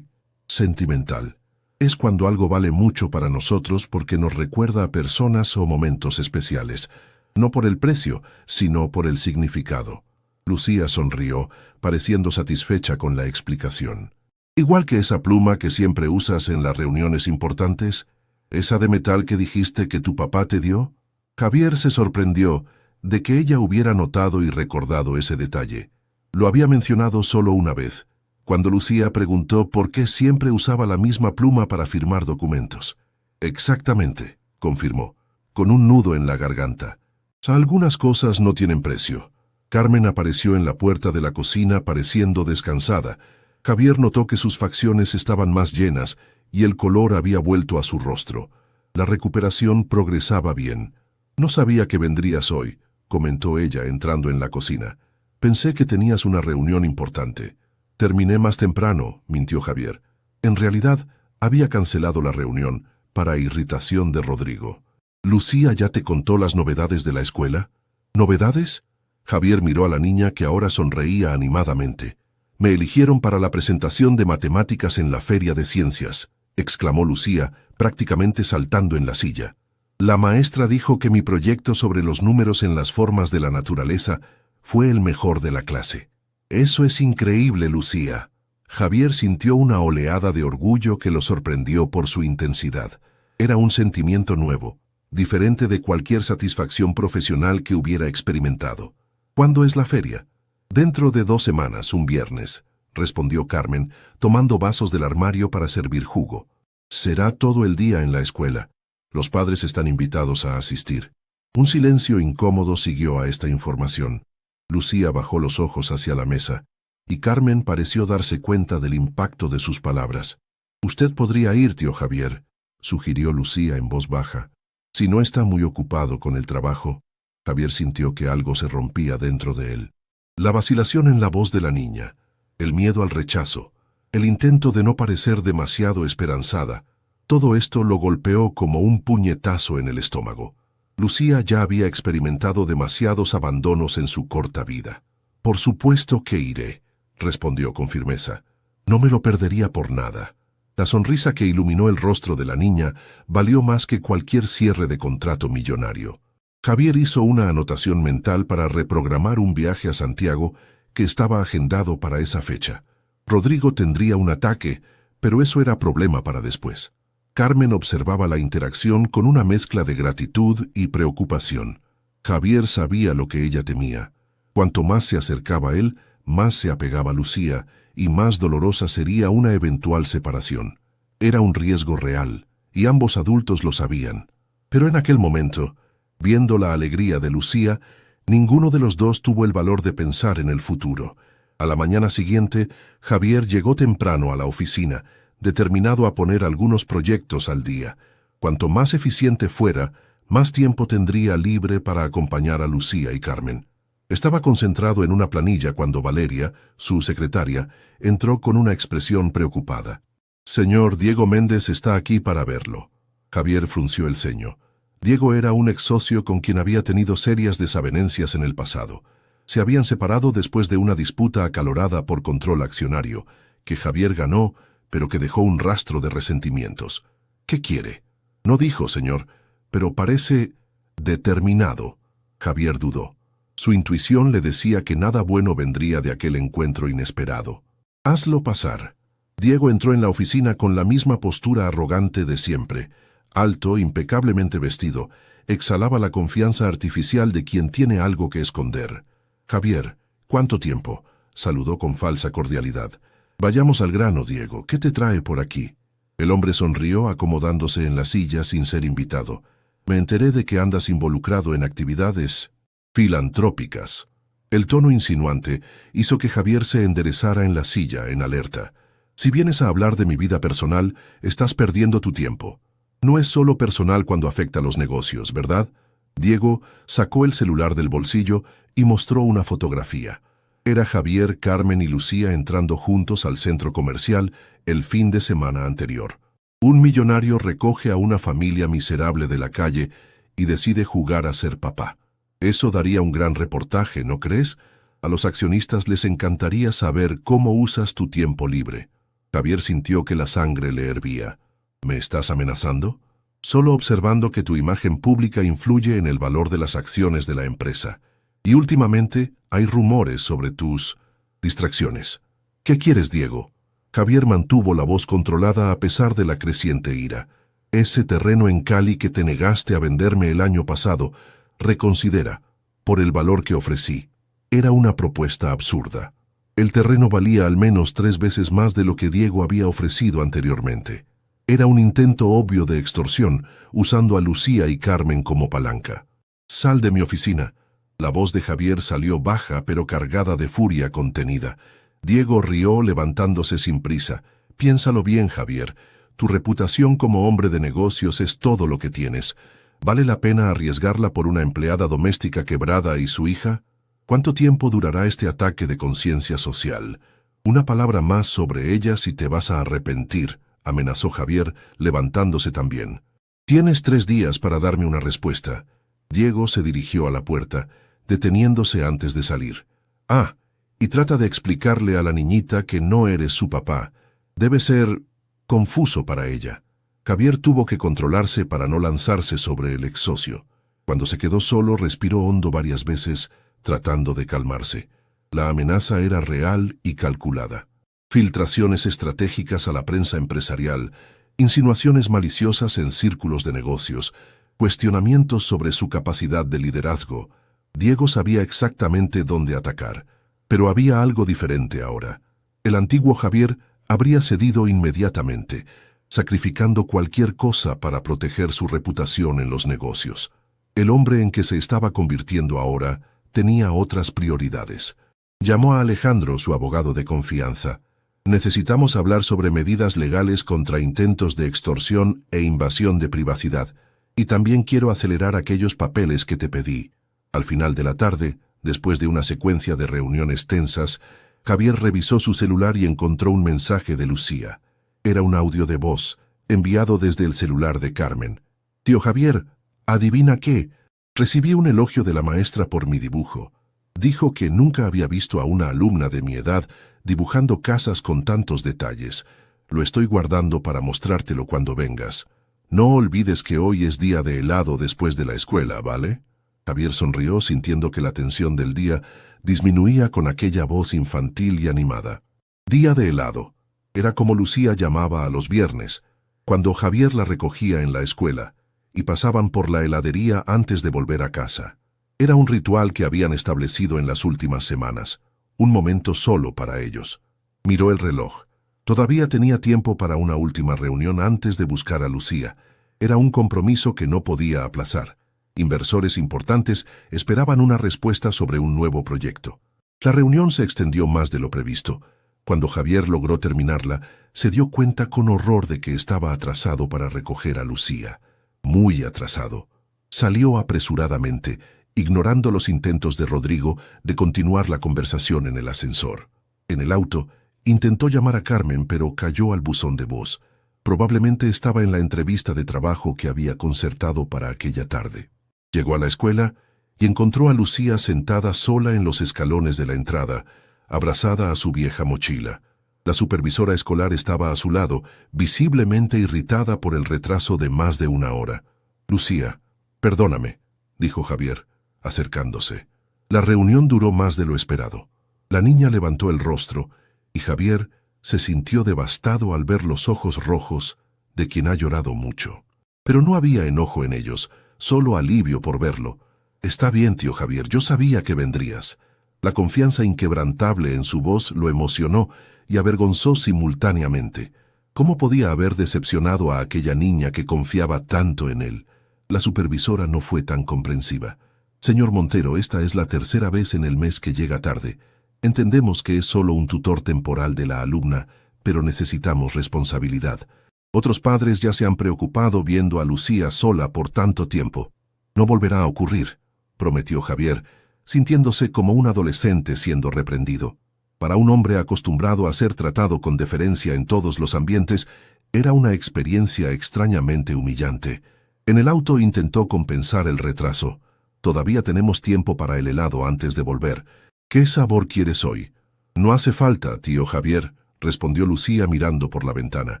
sentimental?» «Es cuando algo vale mucho para nosotros porque nos recuerda a personas o momentos especiales, no por el precio, sino por el significado». Lucía sonrió, pareciendo satisfecha con la explicación. Igual que esa pluma que siempre usas en las reuniones importantes, esa de metal que dijiste que tu papá te dio. Javier se sorprendió de que ella hubiera notado y recordado ese detalle. Lo había mencionado solo una vez, cuando Lucía preguntó por qué siempre usaba la misma pluma para firmar documentos. Exactamente, confirmó, con un nudo en la garganta. Algunas cosas no tienen precio. Carmen apareció en la puerta de la cocina pareciendo descansada. Javier notó que sus facciones estaban más llenas y el color había vuelto a su rostro. La recuperación progresaba bien. No sabía que vendrías hoy, comentó ella entrando en la cocina. Pensé que tenías una reunión importante. Terminé más temprano, mintió Javier. En realidad, había cancelado la reunión, para irritación de Rodrigo. ¿Lucía ya te contó las novedades de la escuela? ¿Novedades? Javier miró a la niña que ahora sonreía animadamente. Me eligieron para la presentación de matemáticas en la Feria de Ciencias, exclamó Lucía, prácticamente saltando en la silla. La maestra dijo que mi proyecto sobre los números en las formas de la naturaleza fue el mejor de la clase. Eso es increíble, Lucía. Javier sintió una oleada de orgullo que lo sorprendió por su intensidad. Era un sentimiento nuevo, diferente de cualquier satisfacción profesional que hubiera experimentado. ¿Cuándo es la feria? Dentro de 2 semanas, un viernes, respondió Carmen, tomando vasos del armario para servir jugo. Será todo el día en la escuela. Los padres están invitados a asistir. Un silencio incómodo siguió a esta información. Lucía bajó los ojos hacia la mesa, y Carmen pareció darse cuenta del impacto de sus palabras. «Usted podría ir, tío Javier», sugirió Lucía en voz baja. «Si no está muy ocupado con el trabajo». Javier sintió que algo se rompía dentro de él. La vacilación en la voz de la niña, el miedo al rechazo, el intento de no parecer demasiado esperanzada, todo esto lo golpeó como un puñetazo en el estómago. Lucía ya había experimentado demasiados abandonos en su corta vida. «Por supuesto que iré», respondió con firmeza. «No me lo perdería por nada». La sonrisa que iluminó el rostro de la niña valió más que cualquier cierre de contrato millonario. Javier hizo una anotación mental para reprogramar un viaje a Santiago que estaba agendado para esa fecha. Rodrigo tendría un ataque, pero eso era problema para después. Carmen observaba la interacción con una mezcla de gratitud y preocupación. Javier sabía lo que ella temía. Cuanto más se acercaba a él, más se apegaba a Lucía y más dolorosa sería una eventual separación. Era un riesgo real, y ambos adultos lo sabían. Pero en aquel momento, viendo la alegría de Lucía, ninguno de los dos tuvo el valor de pensar en el futuro. A la mañana siguiente, Javier llegó temprano a la oficina, determinado a poner algunos proyectos al día. Cuanto más eficiente fuera, más tiempo tendría libre para acompañar a Lucía y Carmen. Estaba concentrado en una planilla cuando Valeria, su secretaria, entró con una expresión preocupada. «Señor Diego Méndez está aquí para verlo». Javier frunció el ceño. Diego era un ex socio con quien había tenido serias desavenencias en el pasado. Se habían separado después de una disputa acalorada por control accionario, que Javier ganó, pero que dejó un rastro de resentimientos. «¿Qué quiere?» «No dijo, señor, pero parece determinado». Javier dudó. Su intuición le decía que nada bueno vendría de aquel encuentro inesperado. «Hazlo pasar». Diego entró en la oficina con la misma postura arrogante de siempre. Alto, impecablemente vestido, exhalaba la confianza artificial de quien tiene algo que esconder. «Javier, ¿cuánto tiempo?», saludó con falsa cordialidad. «Vayamos al grano, Diego. ¿Qué te trae por aquí?» El hombre sonrió acomodándose en la silla sin ser invitado. «Me enteré de que andas involucrado en actividades filantrópicas». El tono insinuante hizo que Javier se enderezara en la silla, en alerta. «Si vienes a hablar de mi vida personal, estás perdiendo tu tiempo. No es solo personal cuando afecta a los negocios, ¿verdad?» Diego sacó el celular del bolsillo y mostró una fotografía. Era Javier, Carmen y Lucía entrando juntos al centro comercial el fin de semana anterior. Un millonario recoge a una familia miserable de la calle y decide jugar a ser papá. Eso daría un gran reportaje, ¿no crees? A los accionistas les encantaría saber cómo usas tu tiempo libre. Javier sintió que la sangre le hervía. ¿Me estás amenazando? Solo observando que tu imagen pública influye en el valor de las acciones de la empresa. Y últimamente hay rumores sobre tus distracciones. ¿Qué quieres, Diego? Javier mantuvo la voz controlada a pesar de la creciente ira. Ese terreno en Cali que te negaste a venderme el año pasado, reconsidera, por el valor que ofrecí. Era una propuesta absurda. El terreno valía al menos 3 veces más de lo que Diego había ofrecido anteriormente. Era un intento obvio de extorsión, usando a Lucía y Carmen como palanca. «Sal de mi oficina». La voz de Javier salió baja pero cargada de furia contenida. Diego rió levantándose sin prisa. «Piénsalo bien, Javier. Tu reputación como hombre de negocios es todo lo que tienes. ¿Vale la pena arriesgarla por una empleada doméstica quebrada y su hija? ¿Cuánto tiempo durará este ataque de conciencia social? Una palabra más sobre ellas y te vas a arrepentir», amenazó Javier, levantándose también. «Tienes 3 días para darme una respuesta». Diego se dirigió a la puerta, deteniéndose antes de salir. «Ah, y trata de explicarle a la niñita que no eres su papá. Debe ser confuso para ella». Javier tuvo que controlarse para no lanzarse sobre el ex socio. Cuando se quedó solo, respiró hondo varias veces, tratando de calmarse. La amenaza era real y calculada. Filtraciones estratégicas a la prensa empresarial, insinuaciones maliciosas en círculos de negocios, cuestionamientos sobre su capacidad de liderazgo. Diego sabía exactamente dónde atacar, pero había algo diferente ahora. El antiguo Javier habría cedido inmediatamente, sacrificando cualquier cosa para proteger su reputación en los negocios. El hombre en que se estaba convirtiendo ahora tenía otras prioridades. Llamó a Alejandro, su abogado de confianza. «Necesitamos hablar sobre medidas legales contra intentos de extorsión e invasión de privacidad, y también quiero acelerar aquellos papeles que te pedí». Al final de la tarde, después de una secuencia de reuniones tensas, Javier revisó su celular y encontró un mensaje de Lucía. Era un audio de voz, enviado desde el celular de Carmen. «Tío Javier, ¿adivina qué? Recibí un elogio de la maestra por mi dibujo. Dijo que nunca había visto a una alumna de mi edad dibujando casas con tantos detalles. Lo estoy guardando para mostrártelo cuando vengas. No olvides que hoy es día de helado después de la escuela, ¿vale?» Javier sonrió sintiendo que la tensión del día disminuía con aquella voz infantil y animada. Día de helado. Era como Lucía llamaba a los viernes, cuando Javier la recogía en la escuela, y pasaban por la heladería antes de volver a casa. Era un ritual que habían establecido en las últimas semanas, un momento solo para ellos. Miró el reloj. Todavía tenía tiempo para una última reunión antes de buscar a Lucía. Era un compromiso que no podía aplazar. Inversores importantes esperaban una respuesta sobre un nuevo proyecto. La reunión se extendió más de lo previsto. Cuando Javier logró terminarla, se dio cuenta con horror de que estaba atrasado para recoger a Lucía. Muy atrasado. Salió apresuradamente, ignorando los intentos de Rodrigo de continuar la conversación en el ascensor. En el auto, intentó llamar a Carmen, pero cayó al buzón de voz. Probablemente estaba en la entrevista de trabajo que había concertado para aquella tarde. Llegó a la escuela y encontró a Lucía sentada sola en los escalones de la entrada, abrazada a su vieja mochila. La supervisora escolar estaba a su lado, visiblemente irritada por el retraso de más de 1 hora. «Lucía, perdóname», dijo Javier, acercándose. La reunión duró más de lo esperado. La niña levantó el rostro y Javier se sintió devastado al ver los ojos rojos de quien ha llorado mucho. Pero no había enojo en ellos, solo alivio por verlo. «Está bien, tío Javier, yo sabía que vendrías». La confianza inquebrantable en su voz lo emocionó y avergonzó simultáneamente. ¿Cómo podía haber decepcionado a aquella niña que confiaba tanto en él? La supervisora no fue tan comprensiva. «Señor Montero, esta es la 3ª vez en el mes que llega tarde. Entendemos que es solo un tutor temporal de la alumna, pero necesitamos responsabilidad. Otros padres ya se han preocupado viendo a Lucía sola por tanto tiempo. No volverá a ocurrir», prometió Javier, sintiéndose como un adolescente siendo reprendido. Para un hombre acostumbrado a ser tratado con deferencia en todos los ambientes, era una experiencia extrañamente humillante. En el auto intentó compensar el retraso. «Todavía tenemos tiempo para el helado antes de volver. ¿Qué sabor quieres hoy?» «No hace falta, tío Javier», respondió Lucía mirando por la ventana.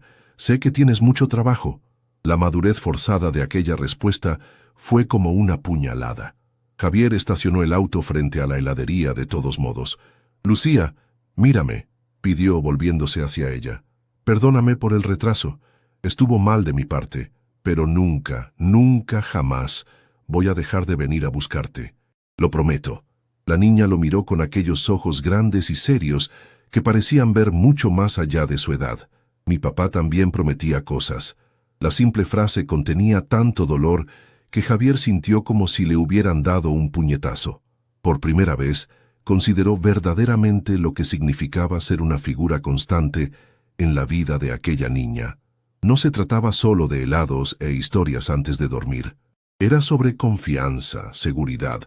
«Sé que tienes mucho trabajo». La madurez forzada de aquella respuesta fue como una puñalada. Javier estacionó el auto frente a la heladería de todos modos. «Lucía, mírame», pidió volviéndose hacia ella. Perdóname por el retraso. Estuvo mal de mi parte, pero nunca, nunca jamás voy a dejar de venir a buscarte. Lo prometo. La niña lo miró con aquellos ojos grandes y serios que parecían ver mucho más allá de su edad. Mi papá también prometía cosas. La simple frase contenía tanto dolor que Javier sintió como si le hubieran dado un puñetazo. Por primera vez, consideró verdaderamente lo que significaba ser una figura constante en la vida de aquella niña. No se trataba solo de helados e historias antes de dormir. Era sobre confianza, seguridad,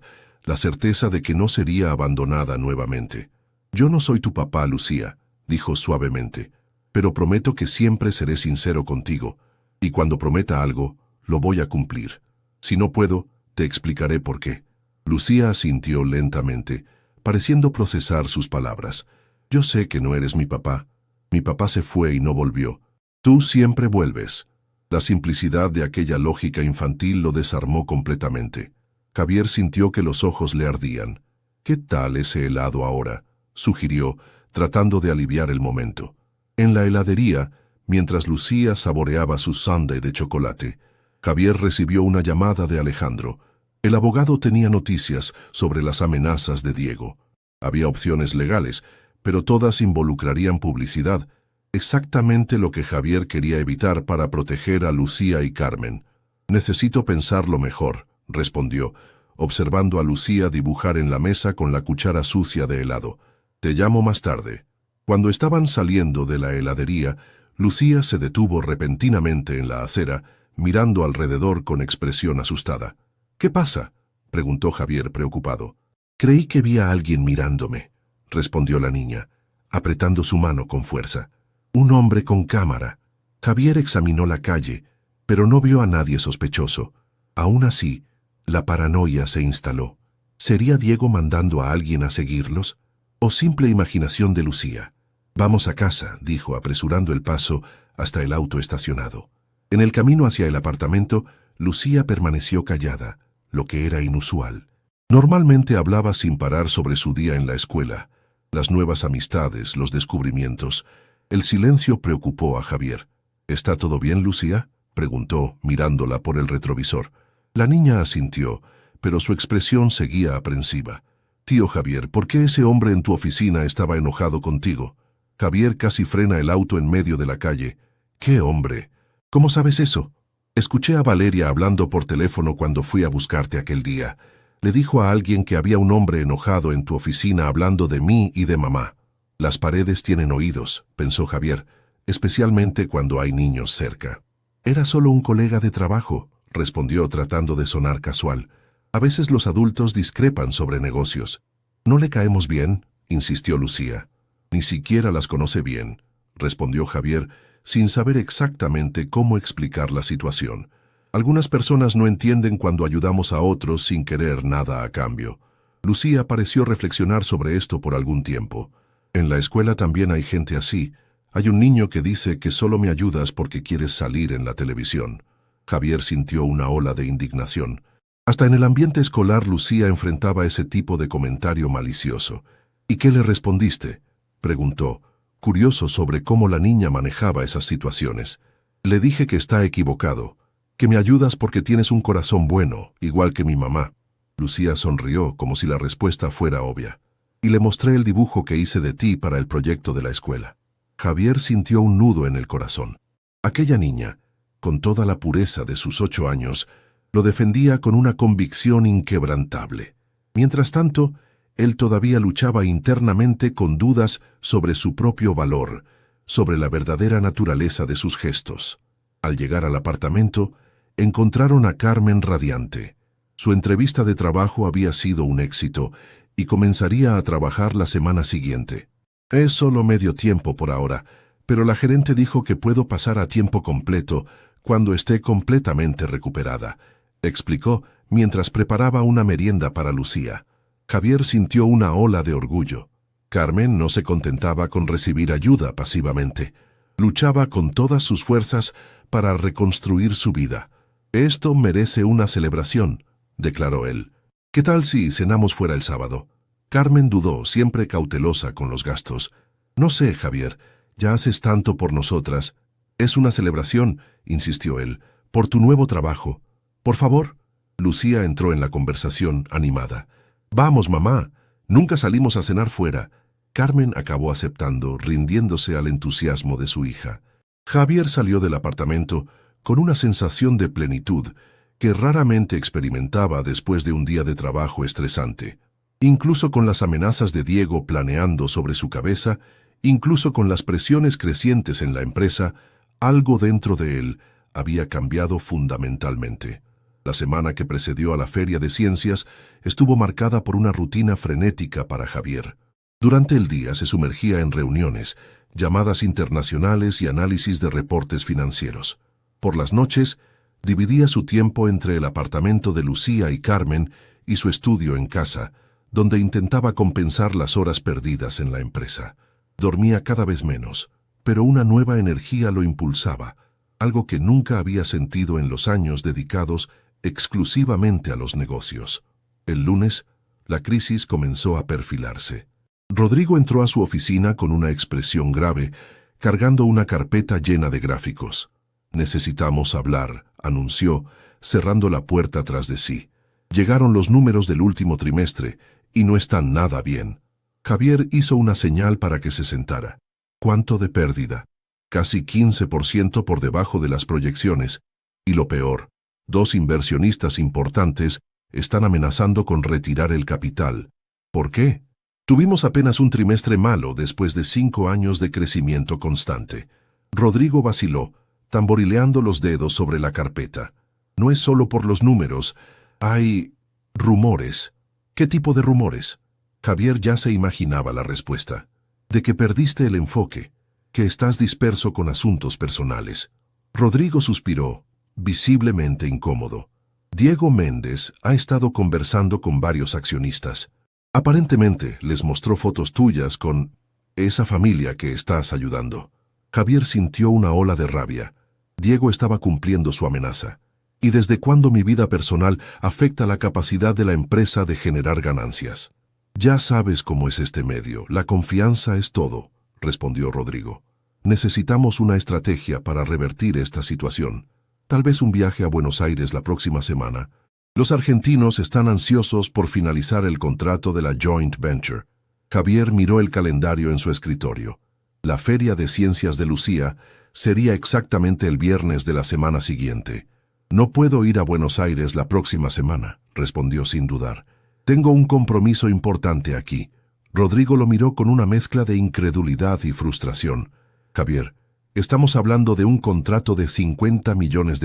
la certeza de que no sería abandonada nuevamente. Yo no soy tu papá, Lucía, dijo suavemente, pero prometo que siempre seré sincero contigo, y cuando prometa algo, lo voy a cumplir. Si no puedo, te explicaré por qué. Lucía asintió lentamente, pareciendo procesar sus palabras. Yo sé que no eres mi papá. Mi papá se fue y no volvió. Tú siempre vuelves. La simplicidad de aquella lógica infantil lo desarmó completamente. Javier sintió que los ojos le ardían. ¿Qué tal ese helado ahora?, sugirió, tratando de aliviar el momento. En la heladería, mientras Lucía saboreaba su sundae de chocolate, Javier recibió una llamada de Alejandro. El abogado tenía noticias sobre las amenazas de Diego. Había opciones legales, pero todas involucrarían publicidad, exactamente lo que Javier quería evitar para proteger a Lucía y Carmen. Necesito pensarlo mejor, respondió, observando a Lucía dibujar en la mesa con la cuchara sucia de helado. Te llamo más tarde. Cuando estaban saliendo de la heladería, Lucía se detuvo repentinamente en la acera, mirando alrededor con expresión asustada. ¿Qué pasa?, preguntó Javier preocupado. Creí que vi a alguien mirándome, respondió la niña, apretando su mano con fuerza. Un hombre con cámara. Javier examinó la calle, pero no vio a nadie sospechoso. Aún así, la paranoia se instaló. ¿Sería Diego mandando a alguien a seguirlos? ¿O simple imaginación de Lucía? Vamos a casa, dijo, apresurando el paso hasta el auto estacionado. En el camino hacia el apartamento, Lucía permaneció callada, lo que era inusual. Normalmente hablaba sin parar sobre su día en la escuela, las nuevas amistades, los descubrimientos. El silencio preocupó a Javier. ¿Está todo bien, Lucía?, preguntó, mirándola por el retrovisor. La niña asintió, pero su expresión seguía aprensiva. Tío Javier, ¿por qué ese hombre en tu oficina estaba enojado contigo? Javier casi frena el auto en medio de la calle. ¿Qué hombre? ¿Cómo sabes eso? Escuché a Valeria hablando por teléfono cuando fui a buscarte aquel día. Le dijo a alguien que había un hombre enojado en tu oficina hablando de mí y de mamá. Las paredes tienen oídos, pensó Javier, especialmente cuando hay niños cerca. Era solo un colega de trabajo, respondió tratando de sonar casual. A veces los adultos discrepan sobre negocios. ¿No le caemos bien?, insistió Lucía. Ni siquiera las conoce bien, respondió Javier, sin saber exactamente cómo explicar la situación. Algunas personas no entienden cuando ayudamos a otros sin querer nada a cambio. Lucía pareció reflexionar sobre esto por algún tiempo. En la escuela también hay gente así. Hay un niño que dice que solo me ayudas porque quieres salir en la televisión. Javier sintió una ola de indignación. Hasta en el ambiente escolar Lucía enfrentaba ese tipo de comentario malicioso. ¿Y qué le respondiste?, preguntó, curioso sobre cómo la niña manejaba esas situaciones. Le dije que está equivocado, que me ayudas porque tienes un corazón bueno, igual que mi mamá. Lucía sonrió como si la respuesta fuera obvia. Y le mostré el dibujo que hice de ti para el proyecto de la escuela. Javier sintió un nudo en el corazón. Aquella niña, con toda la pureza de sus 8 años, lo defendía con una convicción inquebrantable. Mientras tanto, él todavía luchaba internamente con dudas sobre su propio valor, sobre la verdadera naturaleza de sus gestos. Al llegar al apartamento, encontraron a Carmen radiante. Su entrevista de trabajo había sido un éxito y comenzaría a trabajar la semana siguiente. Es solo medio tiempo por ahora, pero la gerente dijo que puedo pasar a tiempo completo cuando esté completamente recuperada, explicó mientras preparaba una merienda para Lucía. Javier sintió una ola de orgullo. Carmen no se contentaba con recibir ayuda pasivamente. Luchaba con todas sus fuerzas para reconstruir su vida. Esto merece una celebración, declaró él. ¿Qué tal si cenamos fuera el sábado? Carmen dudó, siempre cautelosa con los gastos. No sé, Javier, ya haces tanto por nosotras. Es una celebración, insistió él, por tu nuevo trabajo. Por favor. Lucía entró en la conversación, animada. Vamos, mamá. Nunca salimos a cenar fuera. Carmen acabó aceptando, rindiéndose al entusiasmo de su hija. Javier salió del apartamento con una sensación de plenitud que raramente experimentaba después de un día de trabajo estresante. Incluso con las amenazas de Diego planeando sobre su cabeza, incluso con las presiones crecientes en la empresa, algo dentro de él había cambiado fundamentalmente. La semana que precedió a la Feria de Ciencias estuvo marcada por una rutina frenética para Javier. Durante el día se sumergía en reuniones, llamadas internacionales y análisis de reportes financieros. Por las noches, dividía su tiempo entre el apartamento de Lucía y Carmen y su estudio en casa, donde intentaba compensar las horas perdidas en la empresa. Dormía cada vez menos, pero una nueva energía lo impulsaba, algo que nunca había sentido en los años dedicados exclusivamente a los negocios. El lunes, la crisis comenzó a perfilarse. Rodrigo entró a su oficina con una expresión grave, cargando una carpeta llena de gráficos. «Necesitamos hablar», anunció, cerrando la puerta tras de sí. «Llegaron los números del último trimestre y no están nada bien». Javier hizo una señal para que se sentara. «¿Cuánto de pérdida?» «Casi 15% por debajo de las proyecciones. Y lo peor, 2 inversionistas importantes están amenazando con retirar el capital». «¿Por qué?» «Tuvimos apenas un trimestre malo después de 5 años de crecimiento constante». Rodrigo vaciló, tamborileando los dedos sobre la carpeta. «No es solo por los números. Hay rumores». «¿Qué tipo de rumores?» Javier ya se imaginaba la respuesta. «De que perdiste el enfoque, que estás disperso con asuntos personales». Rodrigo suspiró, visiblemente incómodo. «Diego Méndez ha estado conversando con varios accionistas. Aparentemente les mostró fotos tuyas con esa familia que estás ayudando». Javier sintió una ola de rabia. Diego estaba cumpliendo su amenaza. ¿Y desde cuándo mi vida personal afecta la capacidad de la empresa de generar ganancias? «Ya sabes cómo es este medio, la confianza es todo», respondió Rodrigo. «Necesitamos una estrategia para revertir esta situación. Tal vez un viaje a Buenos Aires la próxima semana. Los argentinos están ansiosos por finalizar el contrato de la joint venture». Javier miró el calendario en su escritorio. La Feria de Ciencias de Lucía sería exactamente el viernes de la semana siguiente. «No puedo ir a Buenos Aires la próxima semana», respondió sin dudar. «Tengo un compromiso importante aquí». Rodrigo lo miró con una mezcla de incredulidad y frustración. «Javier, estamos hablando de un contrato de $50 millones.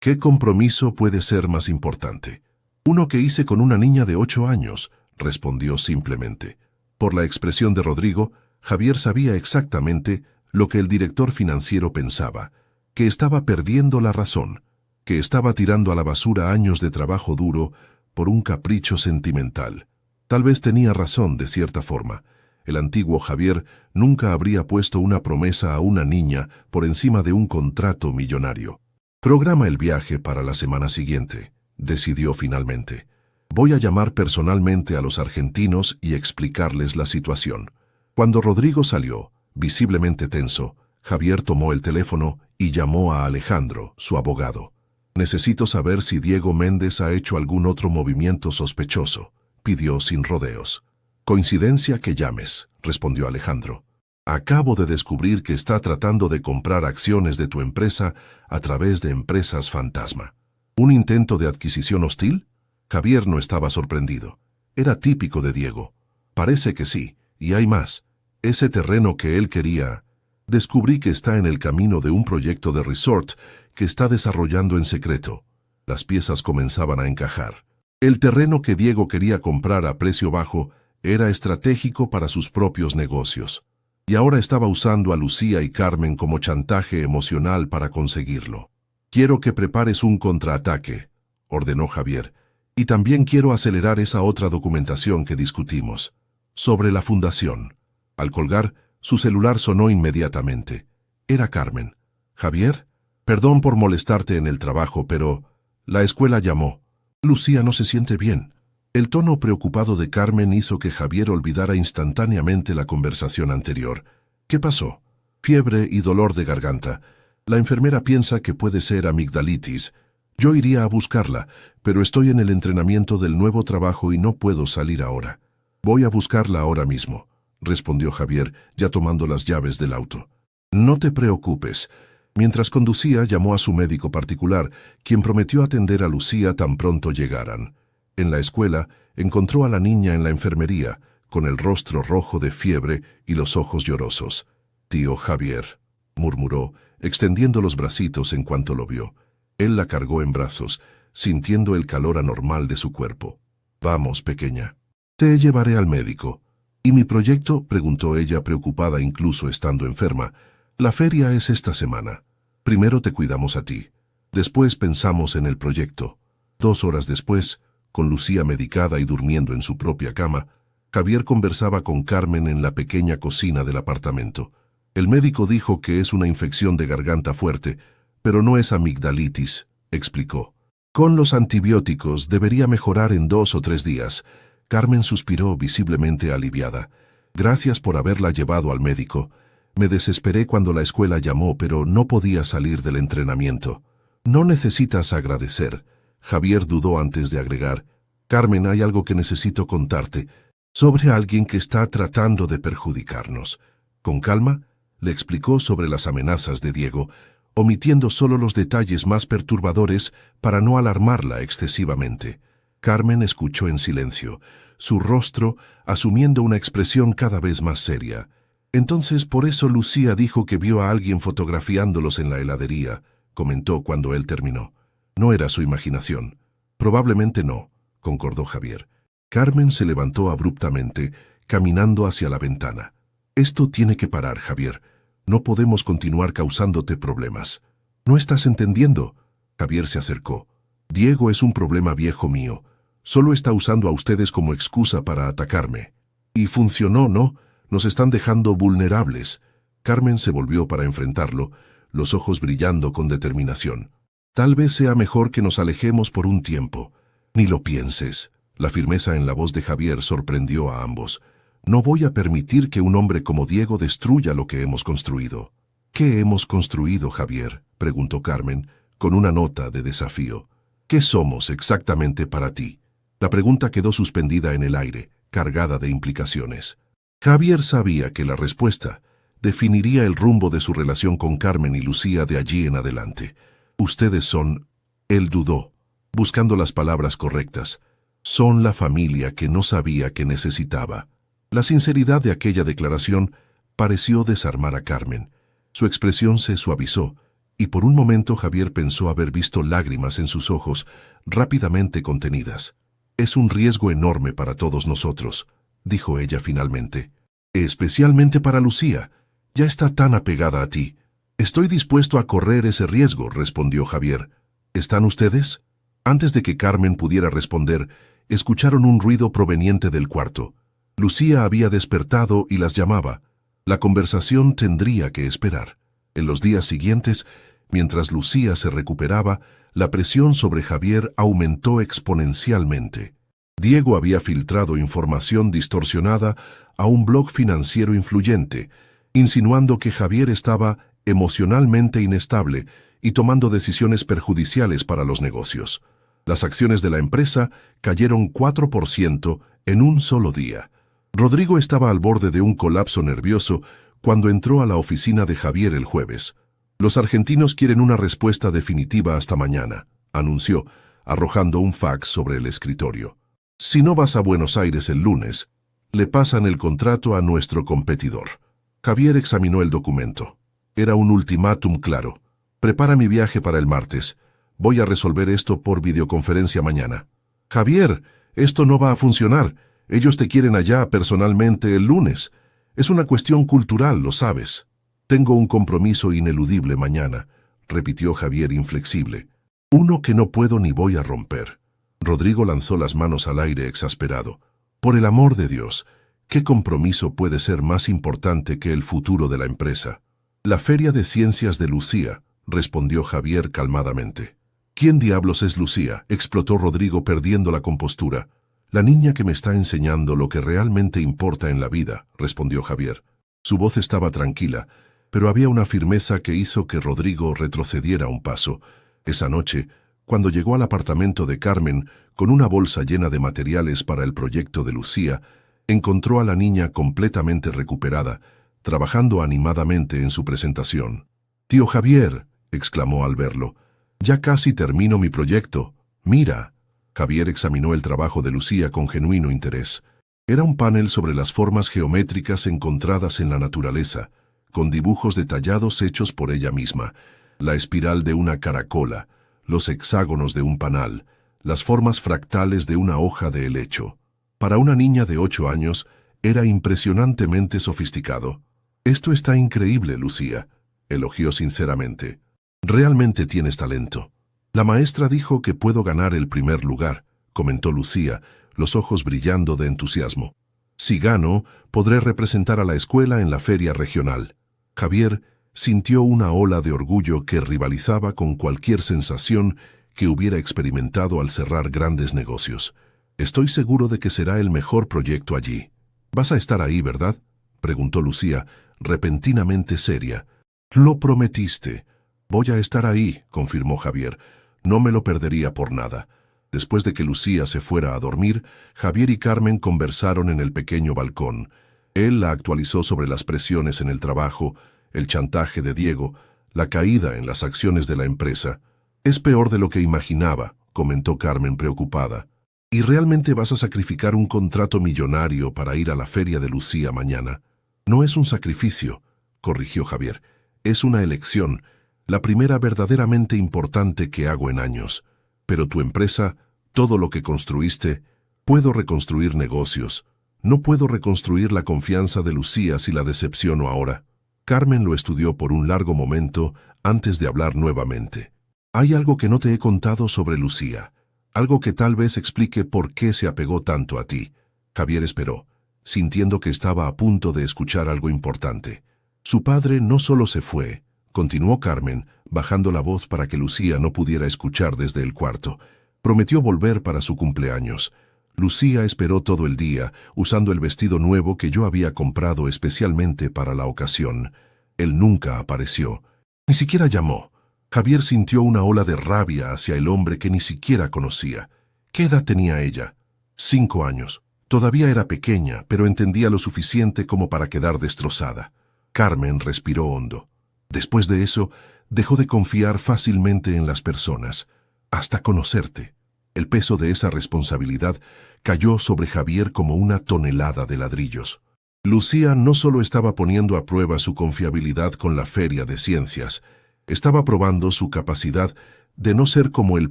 ¿Qué compromiso puede ser más importante?» «Uno que hice con una niña de 8 años», respondió simplemente. Por la expresión de Rodrigo, Javier sabía exactamente lo que el director financiero pensaba, que estaba perdiendo la razón, que estaba tirando a la basura años de trabajo duro por un capricho sentimental. Tal vez tenía razón de cierta forma. El antiguo Javier nunca habría puesto una promesa a una niña por encima de un contrato millonario. «Programa el viaje para la semana siguiente», decidió finalmente. «Voy a llamar personalmente a los argentinos y explicarles la situación». Cuando Rodrigo salió, visiblemente tenso, Javier tomó el teléfono y llamó a Alejandro, su abogado. «Necesito saber si Diego Méndez ha hecho algún otro movimiento sospechoso», pidió sin rodeos. «Coincidencia que llames», respondió Alejandro. «Acabo de descubrir que está tratando de comprar acciones de tu empresa a través de empresas fantasma». ¿Un intento de adquisición hostil? Javier no estaba sorprendido. Era típico de Diego. «Parece que sí, y hay más. Ese terreno que él quería. Descubrí que está en el camino de un proyecto de resort que está desarrollando en secreto». Las piezas comenzaban a encajar. El terreno que Diego quería comprar a precio bajo era estratégico para sus propios negocios. Y ahora estaba usando a Lucía y Carmen como chantaje emocional para conseguirlo. «Quiero que prepares un contraataque», ordenó Javier. «Y también quiero acelerar esa otra documentación que discutimos. Sobre la fundación». Al colgar, su celular sonó inmediatamente. Era Carmen. «¿Javier? Perdón por molestarte en el trabajo, pero la escuela llamó. Lucía no se siente bien». El tono preocupado de Carmen hizo que Javier olvidara instantáneamente la conversación anterior. ¿Qué pasó? Fiebre y dolor de garganta. La enfermera piensa que puede ser amigdalitis. Yo iría a buscarla, pero estoy en el entrenamiento del nuevo trabajo y no puedo salir ahora. Voy a buscarla ahora mismo, respondió Javier, ya tomando las llaves del auto. No te preocupes. Mientras conducía, llamó a su médico particular, quien prometió atender a Lucía tan pronto llegaran. En la escuela, encontró a la niña en la enfermería, con el rostro rojo de fiebre y los ojos llorosos. «Tío Javier», murmuró, extendiendo los bracitos en cuanto lo vio. Él la cargó en brazos, sintiendo el calor anormal de su cuerpo. «Vamos, pequeña. Te llevaré al médico». «¿Y mi proyecto?», preguntó ella, preocupada incluso estando enferma. «La feria es esta semana. Primero te cuidamos a ti. Después pensamos en el proyecto». 2 horas después, con Lucía medicada y durmiendo en su propia cama, Javier conversaba con Carmen en la pequeña cocina del apartamento. El médico dijo que es una infección de garganta fuerte, pero no es amigdalitis, explicó. Con los antibióticos debería mejorar en 2 o 3 días. Carmen suspiró visiblemente aliviada. Gracias por haberla llevado al médico. Me desesperé cuando la escuela llamó, pero no podía salir del entrenamiento. No necesitas agradecer. Javier dudó antes de agregar. Carmen, hay algo que necesito contarte, sobre alguien que está tratando de perjudicarnos. Con calma, le explicó sobre las amenazas de Diego, omitiendo solo los detalles más perturbadores para no alarmarla excesivamente. Carmen escuchó en silencio, su rostro asumiendo una expresión cada vez más seria. Entonces por eso Lucía dijo que vio a alguien fotografiándolos en la heladería, comentó cuando él terminó. No era su imaginación. Probablemente no, concordó Javier. Carmen se levantó abruptamente, caminando hacia la ventana. Esto tiene que parar, Javier. No podemos continuar causándote problemas. ¿No estás entendiendo? Javier se acercó. Diego es un problema viejo mío. Solo está usando a ustedes como excusa para atacarme. Y funcionó, ¿no? Nos están dejando vulnerables. Carmen se volvió para enfrentarlo, los ojos brillando con determinación. Tal vez sea mejor que nos alejemos por un tiempo. Ni lo pienses. La firmeza en la voz de Javier sorprendió a ambos. No voy a permitir que un hombre como Diego destruya lo que hemos construido. ¿Qué hemos construido, Javier?, preguntó Carmen, con una nota de desafío. ¿Qué somos exactamente para ti? La pregunta quedó suspendida en el aire, cargada de implicaciones. Javier sabía que la respuesta definiría el rumbo de su relación con Carmen y Lucía de allí en adelante. Ustedes son... Él dudó, buscando las palabras correctas. Son la familia que no sabía que necesitaba. La sinceridad de aquella declaración pareció desarmar a Carmen. Su expresión se suavizó, y por un momento Javier pensó haber visto lágrimas en sus ojos, rápidamente contenidas. «Es un riesgo enorme para todos nosotros», dijo ella finalmente. «Especialmente para Lucía. Ya está tan apegada a ti». «Estoy dispuesto a correr ese riesgo», respondió Javier. «¿Están ustedes?» Antes de que Carmen pudiera responder, escucharon un ruido proveniente del cuarto. Lucía había despertado y las llamaba. La conversación tendría que esperar. En los días siguientes, mientras Lucía se recuperaba, la presión sobre Javier aumentó exponencialmente. Diego había filtrado información distorsionada a un blog financiero influyente, insinuando que Javier estaba emocionalmente inestable y tomando decisiones perjudiciales para los negocios. Las acciones de la empresa cayeron 4% en un solo día. Rodrigo estaba al borde de un colapso nervioso cuando entró a la oficina de Javier el jueves. «Los argentinos quieren una respuesta definitiva hasta mañana», anunció, arrojando un fax sobre el escritorio. «Si no vas a Buenos Aires el lunes, le pasan el contrato a nuestro competidor». Javier examinó el documento. Era un ultimátum claro. «Prepara mi viaje para el martes. Voy a resolver esto por videoconferencia mañana». «Javier, esto no va a funcionar. Ellos te quieren allá personalmente el lunes. Es una cuestión cultural, lo sabes». «Tengo un compromiso ineludible mañana», repitió Javier inflexible. «Uno que no puedo ni voy a romper». Rodrigo lanzó las manos al aire exasperado. «Por el amor de Dios, ¿qué compromiso puede ser más importante que el futuro de la empresa?» «La Feria de Ciencias de Lucía», respondió Javier calmadamente. «¿Quién diablos es Lucía?», explotó Rodrigo perdiendo la compostura. La niña que me está enseñando lo que realmente importa en la vida, respondió Javier. Su voz estaba tranquila, pero había una firmeza que hizo que Rodrigo retrocediera un paso. Esa noche, cuando llegó al apartamento de Carmen con una bolsa llena de materiales para el proyecto de Lucía, encontró a la niña completamente recuperada, trabajando animadamente en su presentación. «Tío Javier», exclamó al verlo, «ya casi termino mi proyecto. Mira». Javier examinó el trabajo de Lucía con genuino interés. Era un panel sobre las formas geométricas encontradas en la naturaleza, con dibujos detallados hechos por ella misma, la espiral de una caracola, los hexágonos de un panal, las formas fractales de una hoja de helecho. Para una niña de 8 años, era impresionantemente sofisticado. «Esto está increíble, Lucía», elogió sinceramente. «Realmente tienes talento». «La maestra dijo que puedo ganar el primer lugar», comentó Lucía, los ojos brillando de entusiasmo. «Si gano, podré representar a la escuela en la feria regional». Javier sintió una ola de orgullo que rivalizaba con cualquier sensación que hubiera experimentado al cerrar grandes negocios. «Estoy seguro de que será el mejor proyecto allí». «Vas a estar ahí, ¿verdad?», preguntó Lucía, repentinamente seria. «Lo prometiste». «Voy a estar ahí», confirmó Javier. «No me lo perdería por nada». Después de que Lucía se fuera a dormir, Javier y Carmen conversaron en el pequeño balcón. Él la actualizó sobre las presiones en el trabajo, el chantaje de Diego, la caída en las acciones de la empresa. «Es peor de lo que imaginaba», comentó Carmen preocupada. «¿Y realmente vas a sacrificar un contrato millonario para ir a la feria de Lucía mañana?» «No es un sacrificio», corrigió Javier. «Es una elección, la primera verdaderamente importante que hago en años. Pero tu empresa, todo lo que construiste, puedo reconstruir negocios. No puedo reconstruir la confianza de Lucía si la decepciono ahora». Carmen lo estudió por un largo momento antes de hablar nuevamente. «Hay algo que no te he contado sobre Lucía, algo que tal vez explique por qué se apegó tanto a ti». Javier esperó, sintiendo que estaba a punto de escuchar algo importante. «Su padre no solo se fue», continuó Carmen, bajando la voz para que Lucía no pudiera escuchar desde el cuarto. «Prometió volver para su cumpleaños. Lucía esperó todo el día, usando el vestido nuevo que yo había comprado especialmente para la ocasión. Él nunca apareció. Ni siquiera llamó». Javier sintió una ola de rabia hacia el hombre que ni siquiera conocía. ¿Qué edad tenía ella? 5 años. Todavía era pequeña, pero entendía lo suficiente como para quedar destrozada. Carmen respiró hondo. Después de eso, dejó de confiar fácilmente en las personas, hasta conocerte. El peso de esa responsabilidad cayó sobre Javier como una tonelada de ladrillos. Lucía no solo estaba poniendo a prueba su confiabilidad con la feria de ciencias, estaba probando su capacidad de no ser como el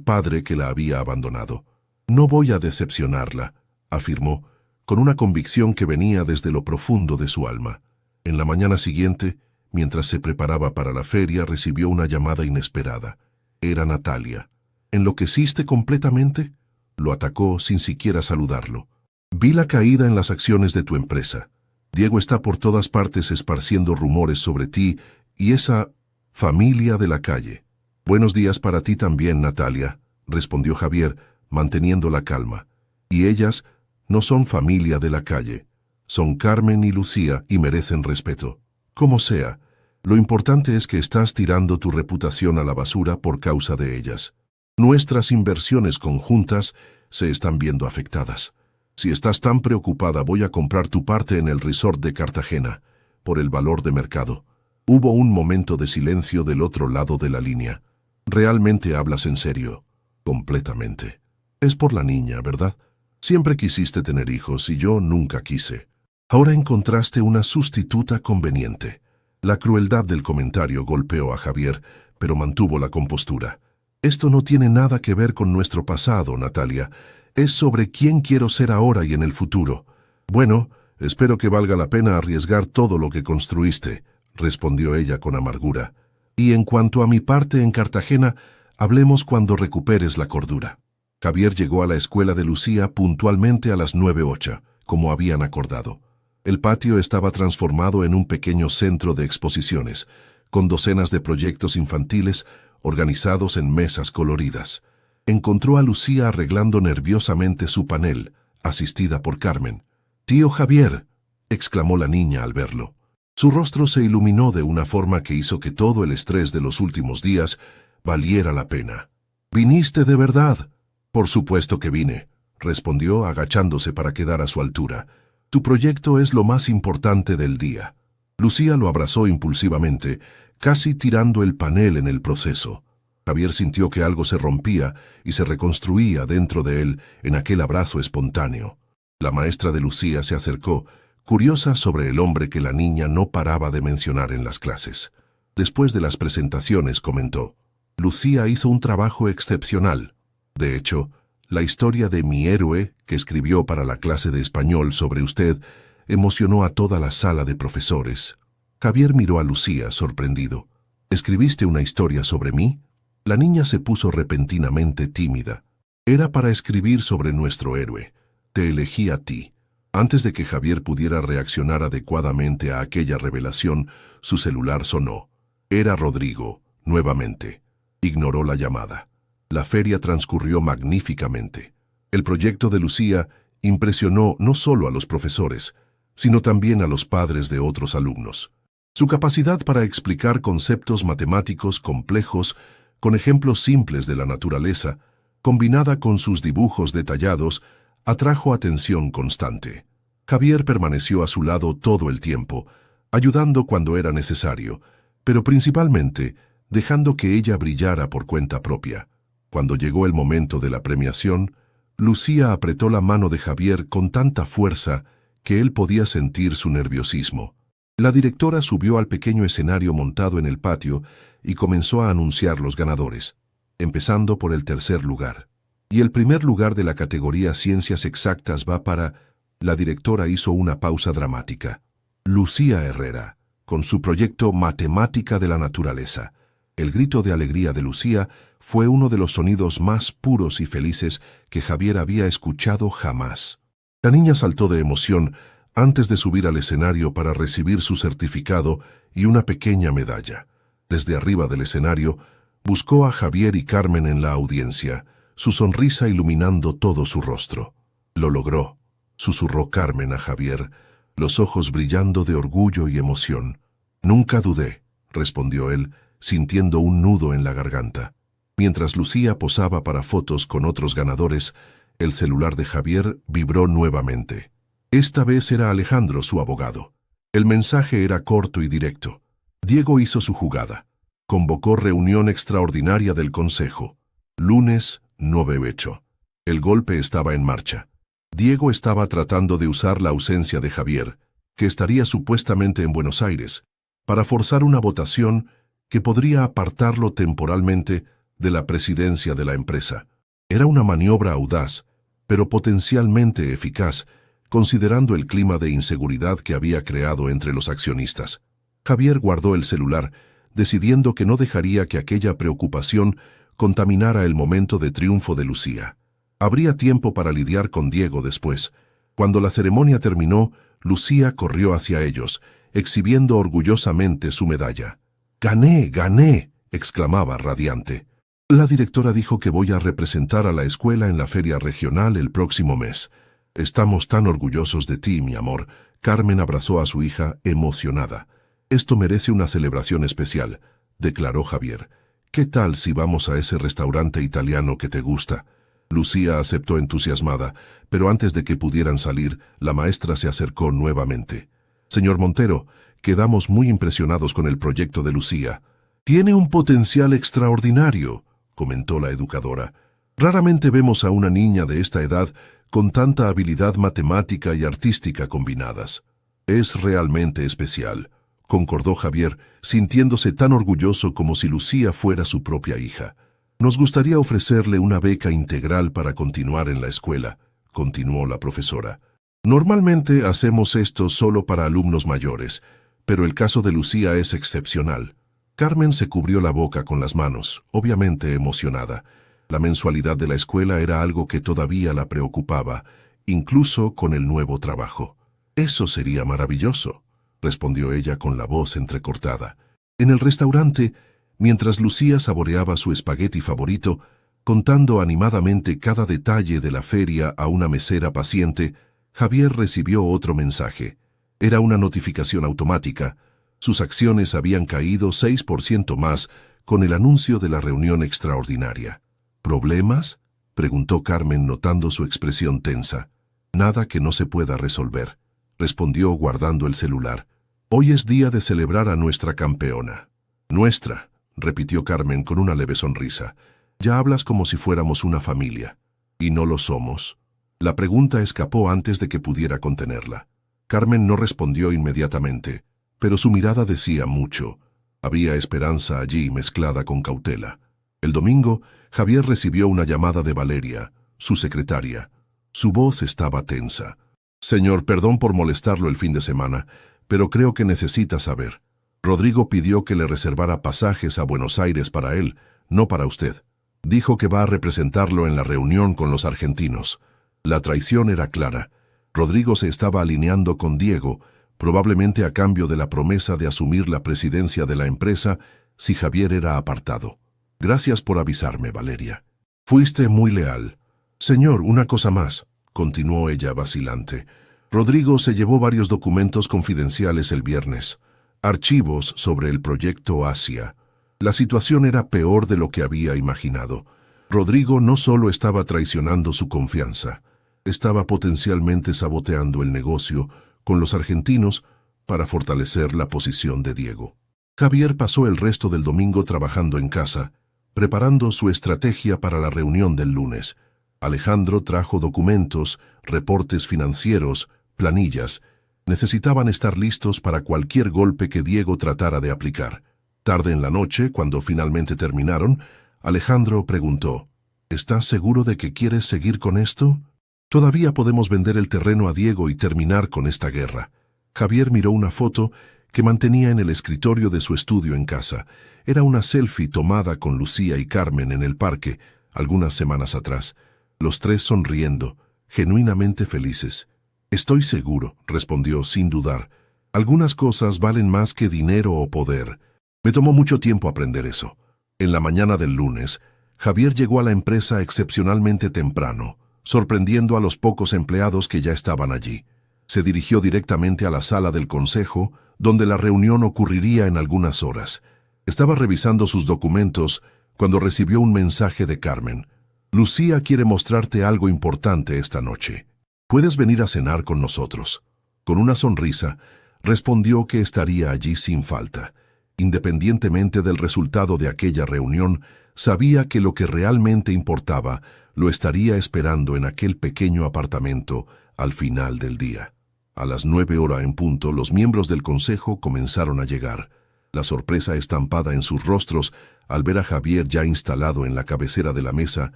padre que la había abandonado. «No voy a decepcionarla», afirmó, con una convicción que venía desde lo profundo de su alma. En la mañana siguiente, mientras se preparaba para la feria, recibió una llamada inesperada. Era Natalia. «¿Enloqueciste completamente?», lo atacó sin siquiera saludarlo. «Vi la caída en las acciones de tu empresa. Diego está por todas partes esparciendo rumores sobre ti y esa familia de la calle». «Buenos días para ti también, Natalia», respondió Javier, manteniendo la calma. «Y ellas no son familia de la calle. Son Carmen y Lucía y merecen respeto. Como sea, lo importante es que estás tirando tu reputación a la basura por causa de ellas. Nuestras inversiones conjuntas se están viendo afectadas. Si estás tan preocupada, voy a comprar tu parte en el resort de Cartagena, por el valor de mercado». Hubo un momento de silencio del otro lado de la línea. «¿Realmente hablas en serio?» «Completamente. Es por la niña, ¿verdad? Siempre quisiste tener hijos y yo nunca quise. Ahora encontraste una sustituta conveniente». La crueldad del comentario golpeó a Javier, pero mantuvo la compostura. «Esto no tiene nada que ver con nuestro pasado, Natalia. Es sobre quién quiero ser ahora y en el futuro». «Bueno, espero que valga la pena arriesgar todo lo que construiste», respondió ella con amargura. «Y en cuanto a mi parte en Cartagena, hablemos cuando recuperes la cordura». Javier llegó a la escuela de Lucía puntualmente a las 9:08, como habían acordado. El patio estaba transformado en un pequeño centro de exposiciones, con docenas de proyectos infantiles organizados en mesas coloridas. Encontró a Lucía arreglando nerviosamente su panel, asistida por Carmen. «Tío Javier», exclamó la niña al verlo. Su rostro se iluminó de una forma que hizo que todo el estrés de los últimos días valiera la pena. «¿Viniste de verdad?» «Por supuesto que vine», respondió agachándose para quedar a su altura. «Tu proyecto es lo más importante del día». Lucía lo abrazó impulsivamente, casi tirando el panel en el proceso. Javier sintió que algo se rompía y se reconstruía dentro de él en aquel abrazo espontáneo. La maestra de Lucía se acercó, curiosa sobre el hombre que la niña no paraba de mencionar en las clases. Después de las presentaciones comentó: «Lucía hizo un trabajo excepcional. De hecho, la historia de mi héroe, que escribió para la clase de español sobre usted, emocionó a toda la sala de profesores». Javier miró a Lucía, sorprendido. «¿Escribiste una historia sobre mí?» La niña se puso repentinamente tímida. «Era para escribir sobre nuestro héroe. Te elegí a ti». Antes de que Javier pudiera reaccionar adecuadamente a aquella revelación, su celular sonó. Era Rodrigo, nuevamente. Ignoró la llamada. La feria transcurrió magníficamente. El proyecto de Lucía impresionó no solo a los profesores, sino también a los padres de otros alumnos. Su capacidad para explicar conceptos matemáticos complejos con ejemplos simples de la naturaleza, combinada con sus dibujos detallados, atrajo atención constante. Javier permaneció a su lado todo el tiempo, ayudando cuando era necesario, pero principalmente dejando que ella brillara por cuenta propia. Cuando llegó el momento de la premiación, Lucía apretó la mano de Javier con tanta fuerza que él podía sentir su nerviosismo. La directora subió al pequeño escenario montado en el patio y comenzó a anunciar los ganadores, empezando por el tercer lugar. Y el primer lugar de la categoría Ciencias Exactas va para... La directora hizo una pausa dramática. Lucía Herrera, con su proyecto Matemática de la Naturaleza. El grito de alegría de Lucía fue uno de los sonidos más puros y felices que Javier había escuchado jamás. La niña saltó de emoción antes de subir al escenario para recibir su certificado y una pequeña medalla. Desde arriba del escenario, buscó a Javier y Carmen en la audiencia, su sonrisa iluminando todo su rostro. «Lo logró», susurró Carmen a Javier, los ojos brillando de orgullo y emoción. «Nunca dudé», respondió él, sintiendo un nudo en la garganta. Mientras Lucía posaba para fotos con otros ganadores, el celular de Javier vibró nuevamente. Esta vez era Alejandro, su abogado. El mensaje era corto y directo. Diego hizo su jugada. Convocó reunión extraordinaria del Consejo. Lunes 9/8. El golpe estaba en marcha. Diego estaba tratando de usar la ausencia de Javier, que estaría supuestamente en Buenos Aires, para forzar una votación que podría apartarlo temporalmente de la presidencia de la empresa. Era una maniobra audaz, pero potencialmente eficaz, considerando el clima de inseguridad que había creado entre los accionistas. Javier guardó el celular, decidiendo que no dejaría que aquella preocupación contaminara el momento de triunfo de Lucía. Habría tiempo para lidiar con Diego después. Cuando la ceremonia terminó, Lucía corrió hacia ellos, exhibiendo orgullosamente su medalla. «¡Gané, gané!», exclamaba radiante. «La directora dijo que voy a representar a la escuela en la feria regional el próximo mes. Estamos tan orgullosos de ti, mi amor». Carmen abrazó a su hija, emocionada. «Esto merece una celebración especial», declaró Javier. «¿Qué tal si vamos a ese restaurante italiano que te gusta?». Lucía aceptó entusiasmada, pero antes de que pudieran salir, la maestra se acercó nuevamente. «Señor Montero, quedamos muy impresionados con el proyecto de Lucía». «Tiene un potencial extraordinario», comentó la educadora. «Raramente vemos a una niña de esta edad con tanta habilidad matemática y artística combinadas. Es realmente especial», concordó Javier, sintiéndose tan orgulloso como si Lucía fuera su propia hija. «Nos gustaría ofrecerle una beca integral para continuar en la escuela», continuó la profesora. «Normalmente hacemos esto solo para alumnos mayores, pero el caso de Lucía es excepcional». Carmen se cubrió la boca con las manos, obviamente emocionada. La mensualidad de la escuela era algo que todavía la preocupaba, incluso con el nuevo trabajo. «Eso sería maravilloso», respondió ella con la voz entrecortada. En el restaurante, mientras Lucía saboreaba su espagueti favorito, Contando animadamente cada detalle de la feria a una mesera paciente, Javier recibió otro mensaje. Era una notificación automática. Sus acciones habían caído 6% más con el anuncio de la reunión extraordinaria. ¿Problemas?, preguntó Carmen notando su expresión tensa. Nada que no se pueda resolver, respondió guardando el celular. Hoy es día de celebrar a nuestra campeona. Nuestra, repitió Carmen con una leve sonrisa. Ya hablas como si fuéramos una familia. ¿Y no lo somos? La pregunta escapó antes de que pudiera contenerla. Carmen no respondió inmediatamente, pero su mirada decía mucho. Había esperanza allí mezclada con cautela. El domingo, Javier recibió una llamada de Valeria, su secretaria. Su voz estaba tensa. Señor, perdón por molestarlo el fin de semana, pero creo que necesita saber. Rodrigo pidió que le reservara pasajes a Buenos Aires para él, no para usted. Dijo que va a representarlo en la reunión con los argentinos. La traición era clara. Rodrigo se estaba alineando con Diego, probablemente a cambio de la promesa de asumir la presidencia de la empresa si Javier era apartado. Gracias por avisarme, Valeria. Fuiste muy leal. Señor, una cosa más, continuó ella vacilante. Rodrigo se llevó varios documentos confidenciales el viernes, archivos sobre el proyecto Asia. La situación era peor de lo que había imaginado. Rodrigo no solo estaba traicionando su confianza, estaba potencialmente saboteando el negocio con los argentinos para fortalecer la posición de Diego. Javier pasó el resto del domingo trabajando en casa, preparando su estrategia para la reunión del lunes. Alejandro trajo documentos, reportes financieros, planillas. Necesitaban estar listos para cualquier golpe que Diego tratara de aplicar. Tarde en la noche, cuando finalmente terminaron, Alejandro preguntó, ¿estás seguro de que quieres seguir con esto? Todavía podemos vender el terreno a Diego y terminar con esta guerra. Javier miró una foto que mantenía en el escritorio de su estudio en casa. Era una selfie tomada con Lucía y Carmen en el parque, algunas semanas atrás. Los tres sonriendo, genuinamente felices. Estoy seguro, respondió sin dudar. Algunas cosas valen más que dinero o poder. Me tomó mucho tiempo aprender eso. En la mañana del lunes, Javier llegó a la empresa excepcionalmente temprano, sorprendiendo a los pocos empleados que ya estaban allí. Se dirigió directamente a la sala del consejo, donde la reunión ocurriría en algunas horas. Estaba revisando sus documentos cuando recibió un mensaje de Carmen. Lucía quiere mostrarte algo importante esta noche. ¿Puedes venir a cenar con nosotros? Con una sonrisa, respondió que estaría allí sin falta. Independientemente del resultado de aquella reunión, sabía que lo que realmente importaba lo estaría esperando en aquel pequeño apartamento al final del día. A las 9:00 en punto, los miembros del consejo comenzaron a llegar. La sorpresa estampada en sus rostros al ver a Javier ya instalado en la cabecera de la mesa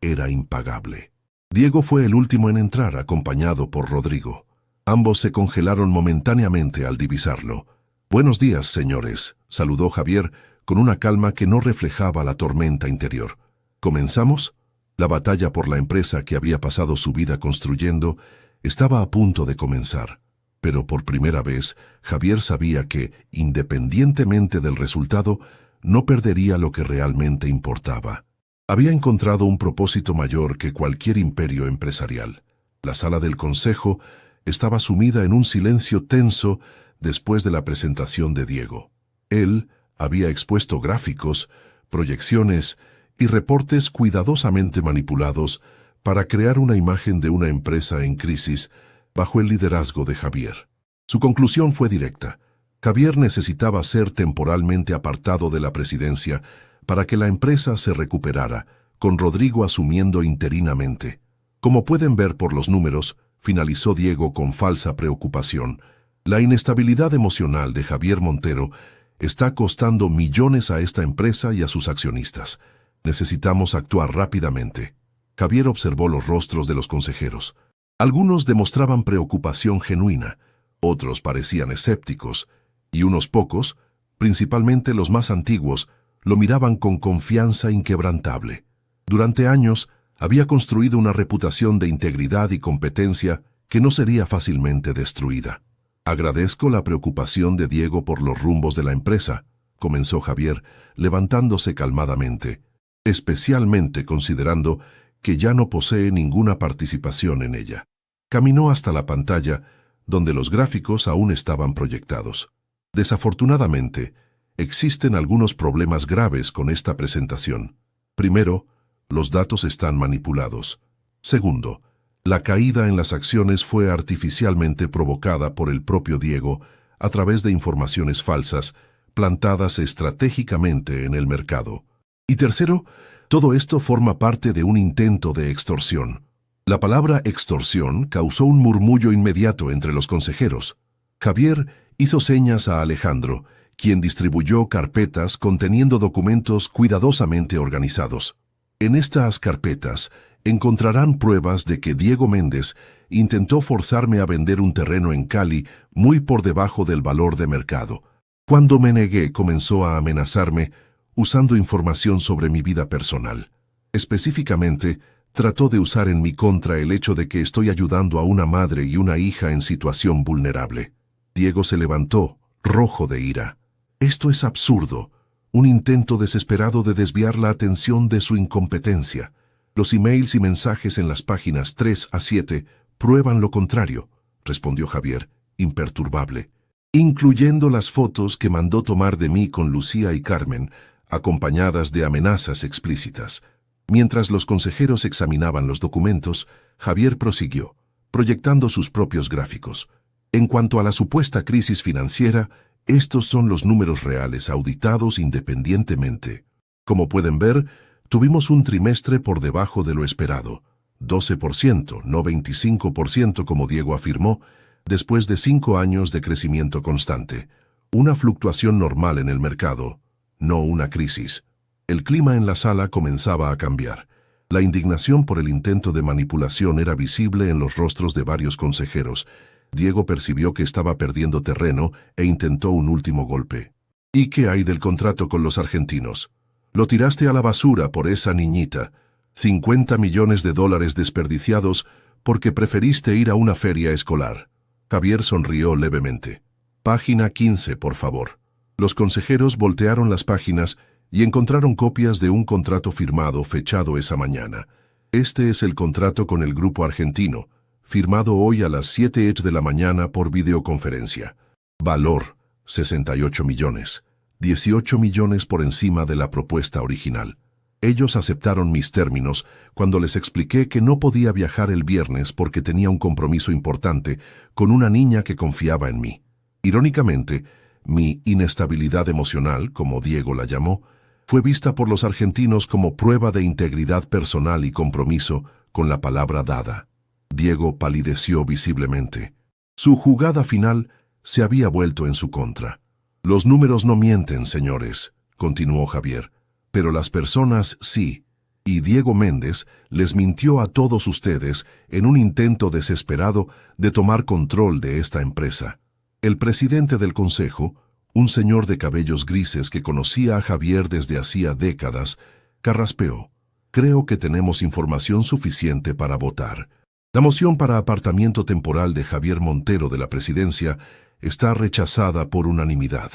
era impagable. Diego fue el último en entrar, acompañado por Rodrigo. Ambos se congelaron momentáneamente al divisarlo. «Buenos días, señores», saludó Javier con una calma que no reflejaba la tormenta interior. ¿Comenzamos? La batalla por la empresa que había pasado su vida construyendo estaba a punto de comenzar. Pero por primera vez, Javier sabía que, independientemente del resultado, no perdería lo que realmente importaba. Había encontrado un propósito mayor que cualquier imperio empresarial. La sala del consejo estaba sumida en un silencio tenso después de la presentación de Diego. Él había expuesto gráficos, proyecciones y reportes cuidadosamente manipulados para crear una imagen de una empresa en crisis bajo el liderazgo de Javier. Su conclusión fue directa. Javier necesitaba ser temporalmente apartado de la presidencia para que la empresa se recuperara, con Rodrigo asumiendo interinamente. Como pueden ver por los números, finalizó Diego con falsa preocupación. La inestabilidad emocional de Javier Montero está costando millones a esta empresa y a sus accionistas. Necesitamos actuar rápidamente. Javier observó los rostros de los consejeros. Algunos demostraban preocupación genuina, otros parecían escépticos, y unos pocos, principalmente los más antiguos, lo miraban con confianza inquebrantable. Durante años, había construido una reputación de integridad y competencia que no sería fácilmente destruida. Agradezco la preocupación de Diego por los rumbos de la empresa, comenzó Javier, levantándose calmadamente. especialmente considerando que ya no posee ninguna participación en ella. Caminó hasta la pantalla, donde los gráficos aún estaban proyectados. Desafortunadamente, existen algunos problemas graves con esta presentación. Primero, los datos están manipulados. Segundo, la caída en las acciones fue artificialmente provocada por el propio Diego a través de informaciones falsas plantadas estratégicamente en el mercado. Y tercero, todo esto forma parte de un intento de extorsión. La palabra extorsión causó un murmullo inmediato entre los consejeros. Javier hizo señas a Alejandro, quien distribuyó carpetas conteniendo documentos cuidadosamente organizados. En estas carpetas encontrarán pruebas de que Diego Méndez intentó forzarme a vender un terreno en Cali muy por debajo del valor de mercado. Cuando me negué, comenzó a amenazarme usando información sobre mi vida personal. Específicamente, trató de usar en mi contra el hecho de que estoy ayudando a una madre y una hija en situación vulnerable. Diego se levantó, rojo de ira. Esto es absurdo, un intento desesperado de desviar la atención de su incompetencia. Los emails y mensajes en las páginas 3 a 7 prueban lo contrario, respondió Javier, imperturbable, incluyendo las fotos que mandó tomar de mí con Lucía y Carmen, acompañadas de amenazas explícitas. Mientras los consejeros examinaban los documentos, Javier prosiguió, proyectando sus propios gráficos. En cuanto a la supuesta crisis financiera, estos son los números reales auditados independientemente. Como pueden ver, tuvimos un trimestre por debajo de lo esperado, 12%, no 25% como Diego afirmó, después de 5 años de crecimiento constante. Una fluctuación normal en el mercado, no una crisis. El clima en la sala comenzaba a cambiar. La indignación por el intento de manipulación era visible en los rostros de varios consejeros. Diego percibió que estaba perdiendo terreno e intentó un último golpe. ¿Y qué hay del contrato con los argentinos? Lo tiraste a la basura por esa niñita. $50 millones desperdiciados porque preferiste ir a una feria escolar. Javier sonrió levemente. Página 15, por favor. Los consejeros voltearon las páginas y encontraron copias de un contrato firmado fechado esa mañana. Este es el contrato con el grupo argentino, firmado hoy a las 7:00 de la mañana por videoconferencia. Valor, 68 millones. 18 millones por encima de la propuesta original. Ellos aceptaron mis términos cuando les expliqué que no podía viajar el viernes porque tenía un compromiso importante con una niña que confiaba en mí. Irónicamente, mi inestabilidad emocional, como Diego la llamó, fue vista por los argentinos como prueba de integridad personal y compromiso con la palabra dada. Diego palideció visiblemente. Su jugada final se había vuelto en su contra. Los números no mienten, señores, continuó Javier, pero las personas sí, y Diego Méndez les mintió a todos ustedes en un intento desesperado de tomar control de esta empresa. El presidente del consejo, un señor de cabellos grises que conocía a Javier desde hacía décadas, carraspeó. Creo que tenemos información suficiente para votar. La moción para apartamiento temporal de Javier Montero de la presidencia está rechazada por unanimidad.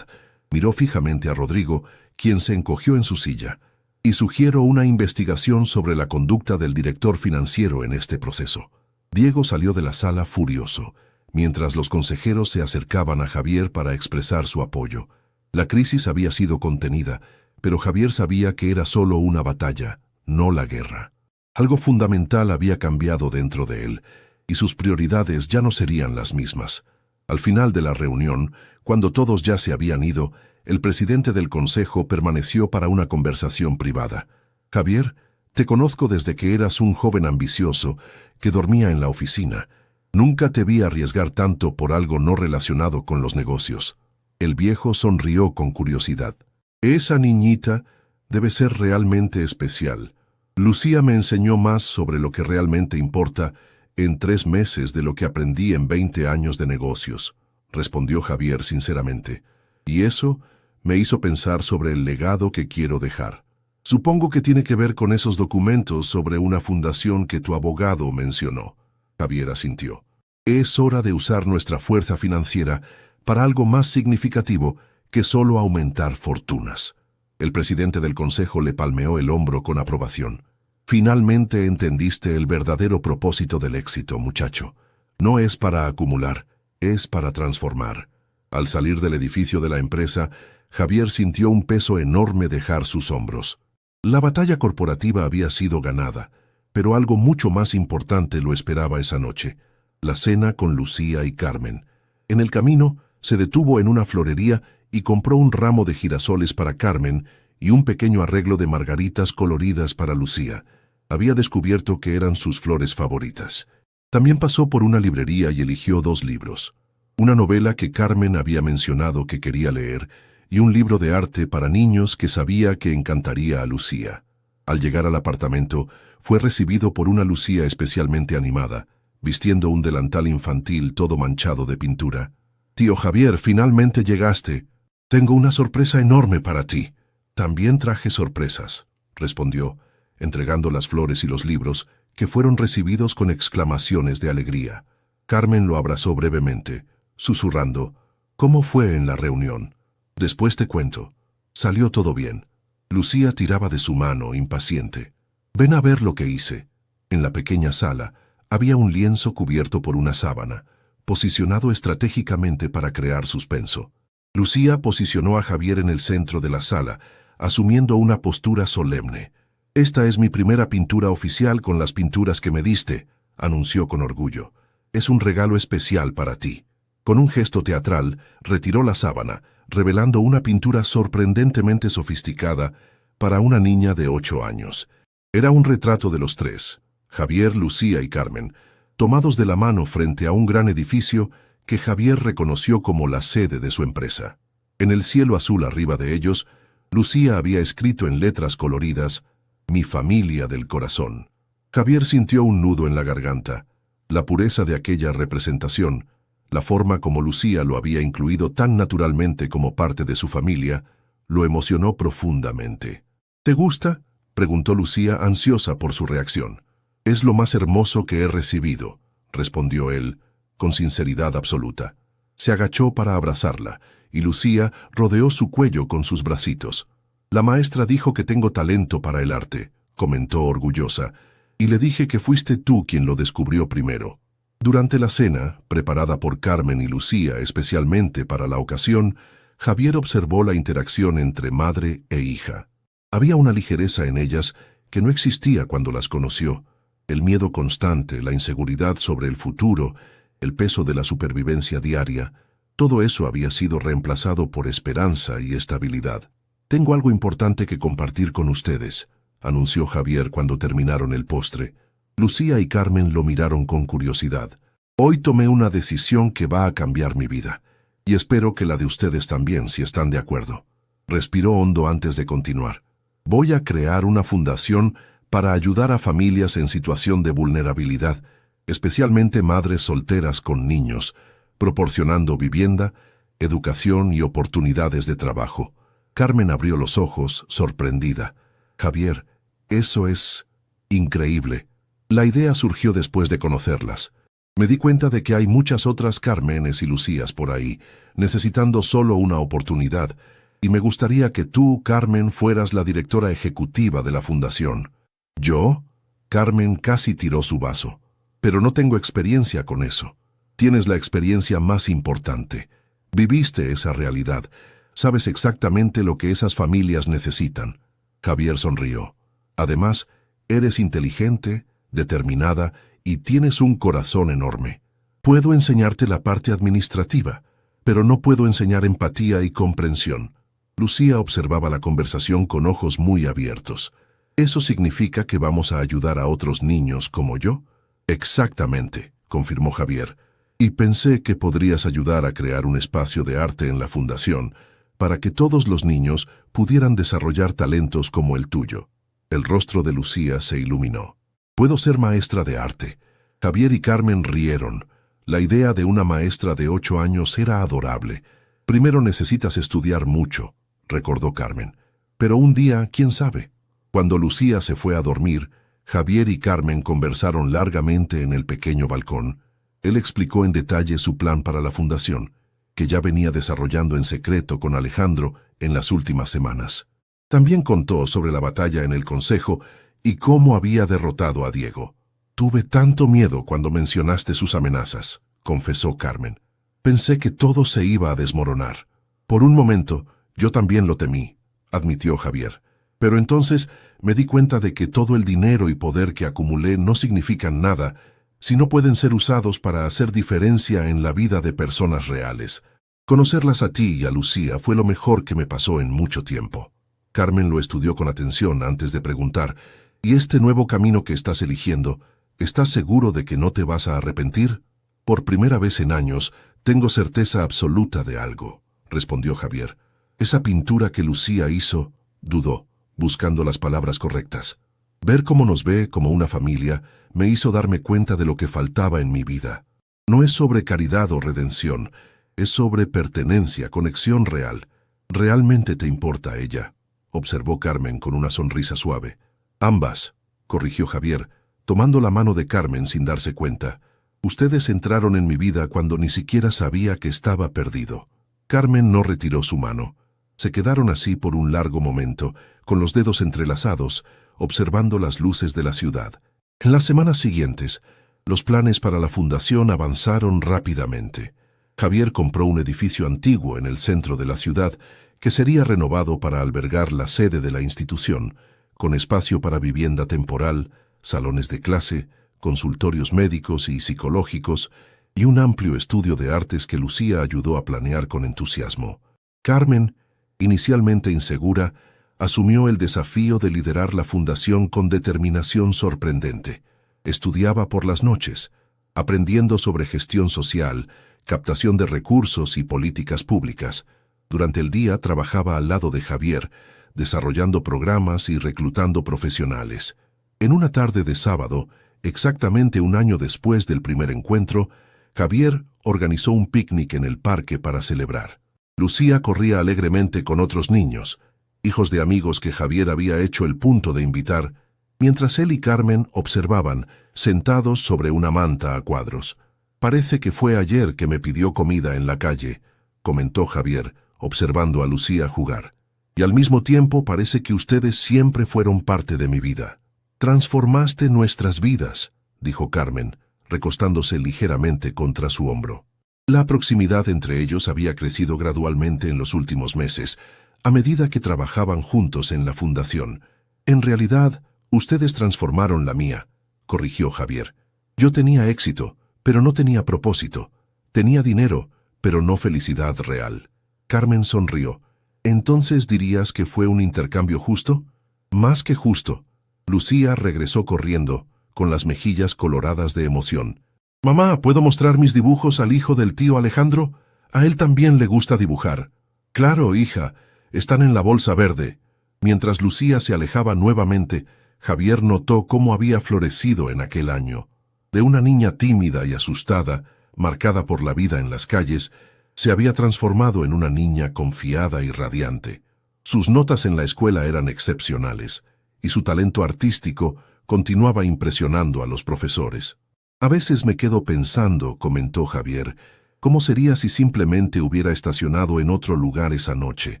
Miró fijamente a Rodrigo, quien se encogió en su silla, y sugiero una investigación sobre la conducta del director financiero en este proceso. Diego salió de la sala furioso, mientras los consejeros se acercaban a Javier para expresar su apoyo. La crisis había sido contenida, pero Javier sabía que era solo una batalla, no la guerra. Algo fundamental había cambiado dentro de él, y sus prioridades ya no serían las mismas. Al final de la reunión, cuando todos ya se habían ido, el presidente del consejo permaneció para una conversación privada. Javier, te conozco desde que eras un joven ambicioso que dormía en la oficina. Nunca te vi arriesgar tanto por algo no relacionado con los negocios. El viejo sonrió con curiosidad. Esa niñita debe ser realmente especial. Lucía me enseñó más sobre lo que realmente importa en 3 meses de lo que aprendí en 20 años de negocios, respondió Javier sinceramente. Y eso me hizo pensar sobre el legado que quiero dejar. Supongo que tiene que ver con esos documentos sobre una fundación que tu abogado mencionó. Javier asintió. Es hora de usar nuestra fuerza financiera para algo más significativo que solo aumentar fortunas. El presidente del consejo le palmeó el hombro con aprobación. Finalmente entendiste el verdadero propósito del éxito, muchacho. No es para acumular, es para transformar. Al salir del edificio de la empresa, Javier sintió un peso enorme dejar sus hombros. La batalla corporativa había sido ganada, pero algo mucho más importante lo esperaba esa noche: la cena con Lucía y Carmen. En el camino, se detuvo en una florería y compró un ramo de girasoles para Carmen y un pequeño arreglo de margaritas coloridas para Lucía. Había descubierto que eran sus flores favoritas. También pasó por una librería y eligió 2 libros. Una novela que Carmen había mencionado que quería leer y un libro de arte para niños que sabía que encantaría a Lucía. Al llegar al apartamento, fue recibido por una Lucía especialmente animada, vistiendo un delantal infantil todo manchado de pintura. «Tío Javier, finalmente llegaste. Tengo una sorpresa enorme para ti». «También traje sorpresas», respondió, entregando las flores y los libros, que fueron recibidos con exclamaciones de alegría. Carmen lo abrazó brevemente, susurrando: «¿Cómo fue en la reunión?» «Después te cuento. Salió todo bien». Lucía tiraba de su mano, impaciente. «Ven a ver lo que hice». En la pequeña sala había un lienzo cubierto por una sábana, posicionado estratégicamente para crear suspenso. Lucía posicionó a Javier en el centro de la sala, asumiendo una postura solemne. «Esta es mi primera pintura oficial con las pinturas que me diste», anunció con orgullo. «Es un regalo especial para ti». Con un gesto teatral, retiró la sábana, revelando una pintura sorprendentemente sofisticada para una niña de 8 años. Era un retrato de los 3, Javier, Lucía y Carmen, tomados de la mano frente a un gran edificio que Javier reconoció como la sede de su empresa. En el cielo azul arriba de ellos, Lucía había escrito en letras coloridas: «Mi familia del corazón». Javier sintió un nudo en la garganta. La pureza de aquella representación, la forma como Lucía lo había incluido tan naturalmente como parte de su familia, lo emocionó profundamente. «¿Te gusta?», preguntó Lucía, ansiosa por su reacción. «Es lo más hermoso que he recibido», respondió él, con sinceridad absoluta. Se agachó para abrazarla, y Lucía rodeó su cuello con sus bracitos. «La maestra dijo que tengo talento para el arte», comentó orgullosa, «y le dije que fuiste tú quien lo descubrió primero». Durante la cena, preparada por Carmen y Lucía especialmente para la ocasión, Javier observó la interacción entre madre e hija. Había una ligereza en ellas que no existía cuando las conoció. El miedo constante, la inseguridad sobre el futuro, el peso de la supervivencia diaria, todo eso había sido reemplazado por esperanza y estabilidad. «Tengo algo importante que compartir con ustedes», anunció Javier cuando terminaron el postre. Lucía y Carmen lo miraron con curiosidad. «Hoy tomé una decisión que va a cambiar mi vida, y espero que la de ustedes también, si están de acuerdo». Respiró hondo antes de continuar. «Voy a crear una fundación para ayudar a familias en situación de vulnerabilidad, especialmente madres solteras con niños, proporcionando vivienda, educación y oportunidades de trabajo». Carmen abrió los ojos, sorprendida. «Javier, eso es increíble». La idea surgió después de conocerlas. Me di cuenta de que hay muchas otras Carmenes y Lucías por ahí, necesitando solo una oportunidad, y me gustaría que tú, Carmen, fueras la directora ejecutiva de la fundación. ¿Yo? Carmen casi tiró su vaso. Pero no tengo experiencia con eso. Tienes la experiencia más importante. Viviste esa realidad. Sabes exactamente lo que esas familias necesitan. Javier sonrió. Además, eres inteligente, determinada y tienes un corazón enorme. Puedo enseñarte la parte administrativa, pero no puedo enseñar empatía y comprensión. Lucía observaba la conversación con ojos muy abiertos. ¿Eso significa que vamos a ayudar a otros niños como yo? Exactamente, confirmó Javier. Y pensé que podrías ayudar a crear un espacio de arte en la fundación para que todos los niños pudieran desarrollar talentos como el tuyo. El rostro de Lucía se iluminó. Puedo ser maestra de arte. Javier y Carmen rieron. La idea de una maestra de 8 años era adorable. Primero necesitas estudiar mucho, recordó Carmen. Pero un día, quién sabe. Cuando Lucía se fue a dormir, Javier y Carmen conversaron largamente en el pequeño balcón. Él explicó en detalle su plan para la fundación, que ya venía desarrollando en secreto con Alejandro en las últimas semanas. También contó sobre la batalla en el consejo y cómo había derrotado a Diego. Tuve tanto miedo cuando mencionaste sus amenazas, confesó Carmen. Pensé que todo se iba a desmoronar. Por un momento, yo también lo temí, admitió Javier. Pero entonces me di cuenta de que todo el dinero y poder que acumulé no significan nada si no pueden ser usados para hacer diferencia en la vida de personas reales. Conocerlas a ti y a Lucía fue lo mejor que me pasó en mucho tiempo. Carmen lo estudió con atención antes de preguntar, ¿y este nuevo camino que estás eligiendo, estás seguro de que no te vas a arrepentir? Por primera vez en años, tengo certeza absoluta de algo, respondió Javier. Esa pintura que Lucía hizo, dudó, buscando las palabras correctas. Ver cómo nos ve como una familia me hizo darme cuenta de lo que faltaba en mi vida. No es sobre caridad o redención, es sobre pertenencia, conexión real. ¿Realmente te importa ella?, observó Carmen con una sonrisa suave. Ambas, corrigió Javier, tomando la mano de Carmen sin darse cuenta. Ustedes entraron en mi vida cuando ni siquiera sabía que estaba perdido. Carmen no retiró su mano. Se quedaron así por un largo momento, con los dedos entrelazados, observando las luces de la ciudad. En las semanas siguientes, los planes para la fundación avanzaron rápidamente. Javier compró un edificio antiguo en el centro de la ciudad que sería renovado para albergar la sede de la institución, con espacio para vivienda temporal, salones de clase, consultorios médicos y psicológicos, y un amplio estudio de artes que Lucía ayudó a planear con entusiasmo. Carmen, inicialmente insegura, asumió el desafío de liderar la fundación con determinación sorprendente. Estudiaba por las noches, aprendiendo sobre gestión social, captación de recursos y políticas públicas. Durante el día trabajaba al lado de Javier, desarrollando programas y reclutando profesionales. En una tarde de sábado, exactamente un año después del primer encuentro, Javier organizó un picnic en el parque para celebrar. Lucía corría alegremente con otros niños, hijos de amigos que Javier había hecho el punto de invitar, mientras él y Carmen observaban, sentados sobre una manta a cuadros. Parece que fue ayer que me pidió comida en la calle, comentó Javier, observando a Lucía jugar. Y al mismo tiempo parece que ustedes siempre fueron parte de mi vida. Transformaste nuestras vidas, dijo Carmen, recostándose ligeramente contra su hombro. La proximidad entre ellos había crecido gradualmente en los últimos meses, a medida que trabajaban juntos en la fundación. En realidad, ustedes transformaron la mía, corrigió Javier. Yo tenía éxito, pero no tenía propósito. Tenía dinero, pero no felicidad real. Carmen sonrió. ¿Entonces dirías que fue un intercambio justo? Más que justo. Lucía regresó corriendo, con las mejillas coloradas de emoción. Mamá, ¿puedo mostrar mis dibujos al hijo del tío Alejandro? A él también le gusta dibujar. Claro, hija, están en la bolsa verde. Mientras Lucía se alejaba nuevamente, Javier notó cómo había florecido en aquel año. De una niña tímida y asustada, marcada por la vida en las calles, se había transformado en una niña confiada y radiante. Sus notas en la escuela eran excepcionales, y su talento artístico continuaba impresionando a los profesores. A veces me quedo pensando, comentó Javier, ¿cómo sería si simplemente hubiera estacionado en otro lugar esa noche?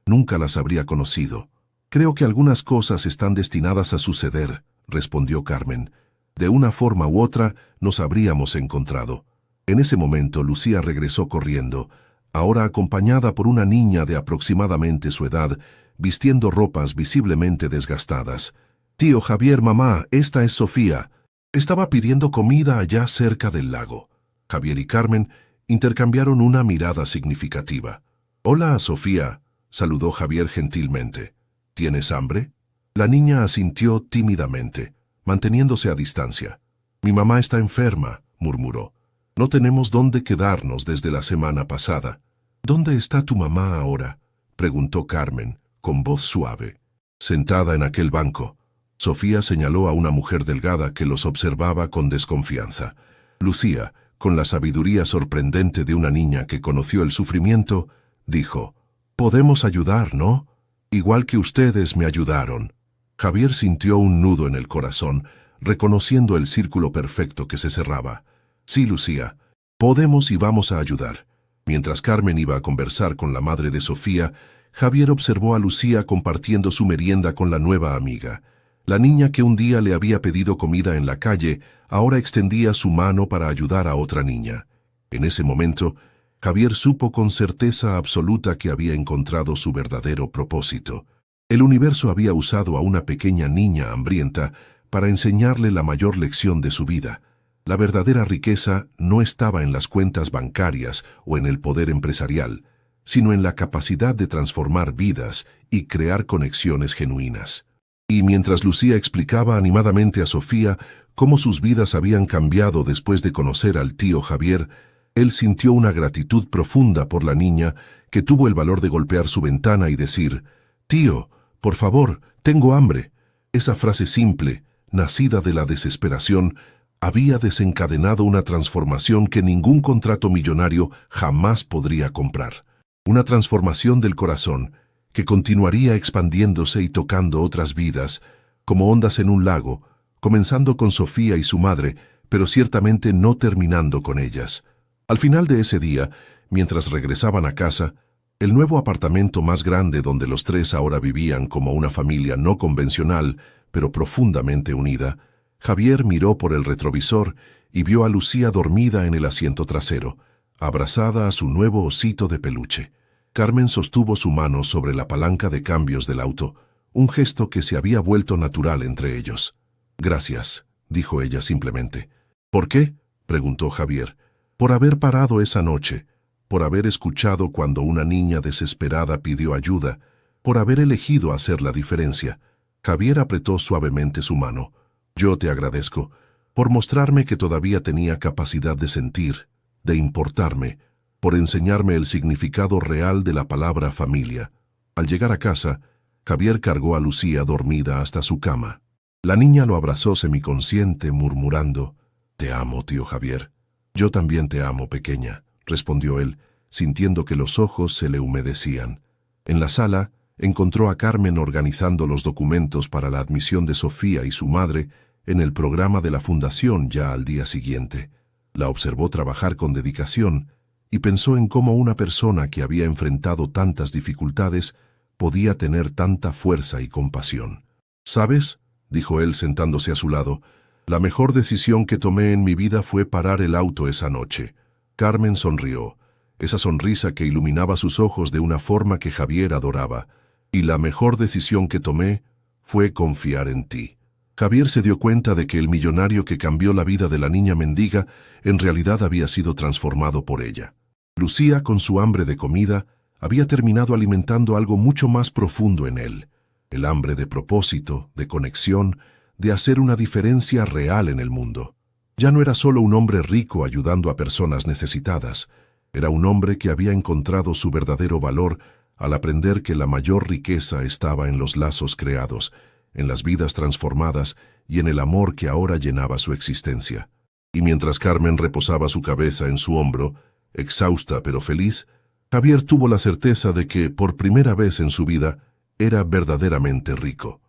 Nunca las habría conocido. Creo que algunas cosas están destinadas a suceder, respondió Carmen. De una forma u otra nos habríamos encontrado. En ese momento Lucía regresó corriendo, ahora acompañada por una niña de aproximadamente su edad, vistiendo ropas visiblemente desgastadas. Tío Javier, mamá, esta es Sofía. Estaba pidiendo comida allá cerca del lago. Javier y Carmen intercambiaron una mirada significativa. Hola, Sofía, saludó Javier gentilmente. ¿Tienes hambre? La niña asintió tímidamente, manteniéndose a distancia. Mi mamá está enferma, murmuró. No tenemos dónde quedarnos desde la semana pasada. ¿Dónde está tu mamá ahora?, preguntó Carmen, con voz suave. Sentada en aquel banco. Sofía señaló a una mujer delgada que los observaba con desconfianza. Lucía, con la sabiduría sorprendente de una niña que conoció el sufrimiento, dijo, «Podemos ayudar, ¿no? Igual que ustedes me ayudaron». Javier sintió un nudo en el corazón, reconociendo el círculo perfecto que se cerraba. «Sí, Lucía, podemos y vamos a ayudar». Mientras Carmen iba a conversar con la madre de Sofía, Javier observó a Lucía compartiendo su merienda con la nueva amiga. La niña que un día le había pedido comida en la calle, ahora extendía su mano para ayudar a otra niña. En ese momento, Javier supo con certeza absoluta que había encontrado su verdadero propósito. El universo había usado a una pequeña niña hambrienta para enseñarle la mayor lección de su vida. La verdadera riqueza no estaba en las cuentas bancarias o en el poder empresarial, sino en la capacidad de transformar vidas y crear conexiones genuinas. Y mientras Lucía explicaba animadamente a Sofía cómo sus vidas habían cambiado después de conocer al tío Javier, él sintió una gratitud profunda por la niña que tuvo el valor de golpear su ventana y decir: «Tío, por favor, tengo hambre». Esa frase simple, nacida de la desesperación, había desencadenado una transformación que ningún contrato millonario jamás podría comprar. Una transformación del corazón que continuaría expandiéndose y tocando otras vidas, como ondas en un lago, comenzando con Sofía y su madre, pero ciertamente no terminando con ellas. Al final de ese día, mientras regresaban a casa, el nuevo apartamento más grande donde los tres ahora vivían como una familia no convencional, pero profundamente unida, Javier miró por el retrovisor y vio a Lucía dormida en el asiento trasero, abrazada a su nuevo osito de peluche. Carmen sostuvo su mano sobre la palanca de cambios del auto, un gesto que se había vuelto natural entre ellos. «Gracias», dijo ella simplemente. «¿Por qué?», preguntó Javier. «Por haber parado esa noche, por haber escuchado cuando una niña desesperada pidió ayuda, por haber elegido hacer la diferencia». Javier apretó suavemente su mano. «Yo te agradezco por mostrarme que todavía tenía capacidad de sentir, de importarme, por enseñarme el significado real de la palabra familia». Al llegar a casa, Javier cargó a Lucía dormida hasta su cama. La niña lo abrazó semiconsciente, murmurando: «Te amo, tío Javier». «Yo también te amo, pequeña», respondió él, sintiendo que los ojos se le humedecían. En la sala, encontró a Carmen organizando los documentos para la admisión de Sofía y su madre en el programa de la fundación ya al día siguiente. La observó trabajar con dedicación y pensó en cómo una persona que había enfrentado tantas dificultades podía tener tanta fuerza y compasión. «¿Sabes?», dijo él sentándose a su lado, «la mejor decisión que tomé en mi vida fue parar el auto esa noche». Carmen sonrió, esa sonrisa que iluminaba sus ojos de una forma que Javier adoraba. «Y la mejor decisión que tomé fue confiar en ti». Javier se dio cuenta de que el millonario que cambió la vida de la niña mendiga en realidad había sido transformado por ella. Lucía, con su hambre de comida, había terminado alimentando algo mucho más profundo en él: el hambre de propósito, de conexión, de hacer una diferencia real en el mundo. Ya no era solo un hombre rico ayudando a personas necesitadas, era un hombre que había encontrado su verdadero valor al aprender que la mayor riqueza estaba en los lazos creados, en las vidas transformadas y en el amor que ahora llenaba su existencia. Y mientras Carmen reposaba su cabeza en su hombro, exhausta pero feliz, Javier tuvo la certeza de que, por primera vez en su vida, era verdaderamente rico.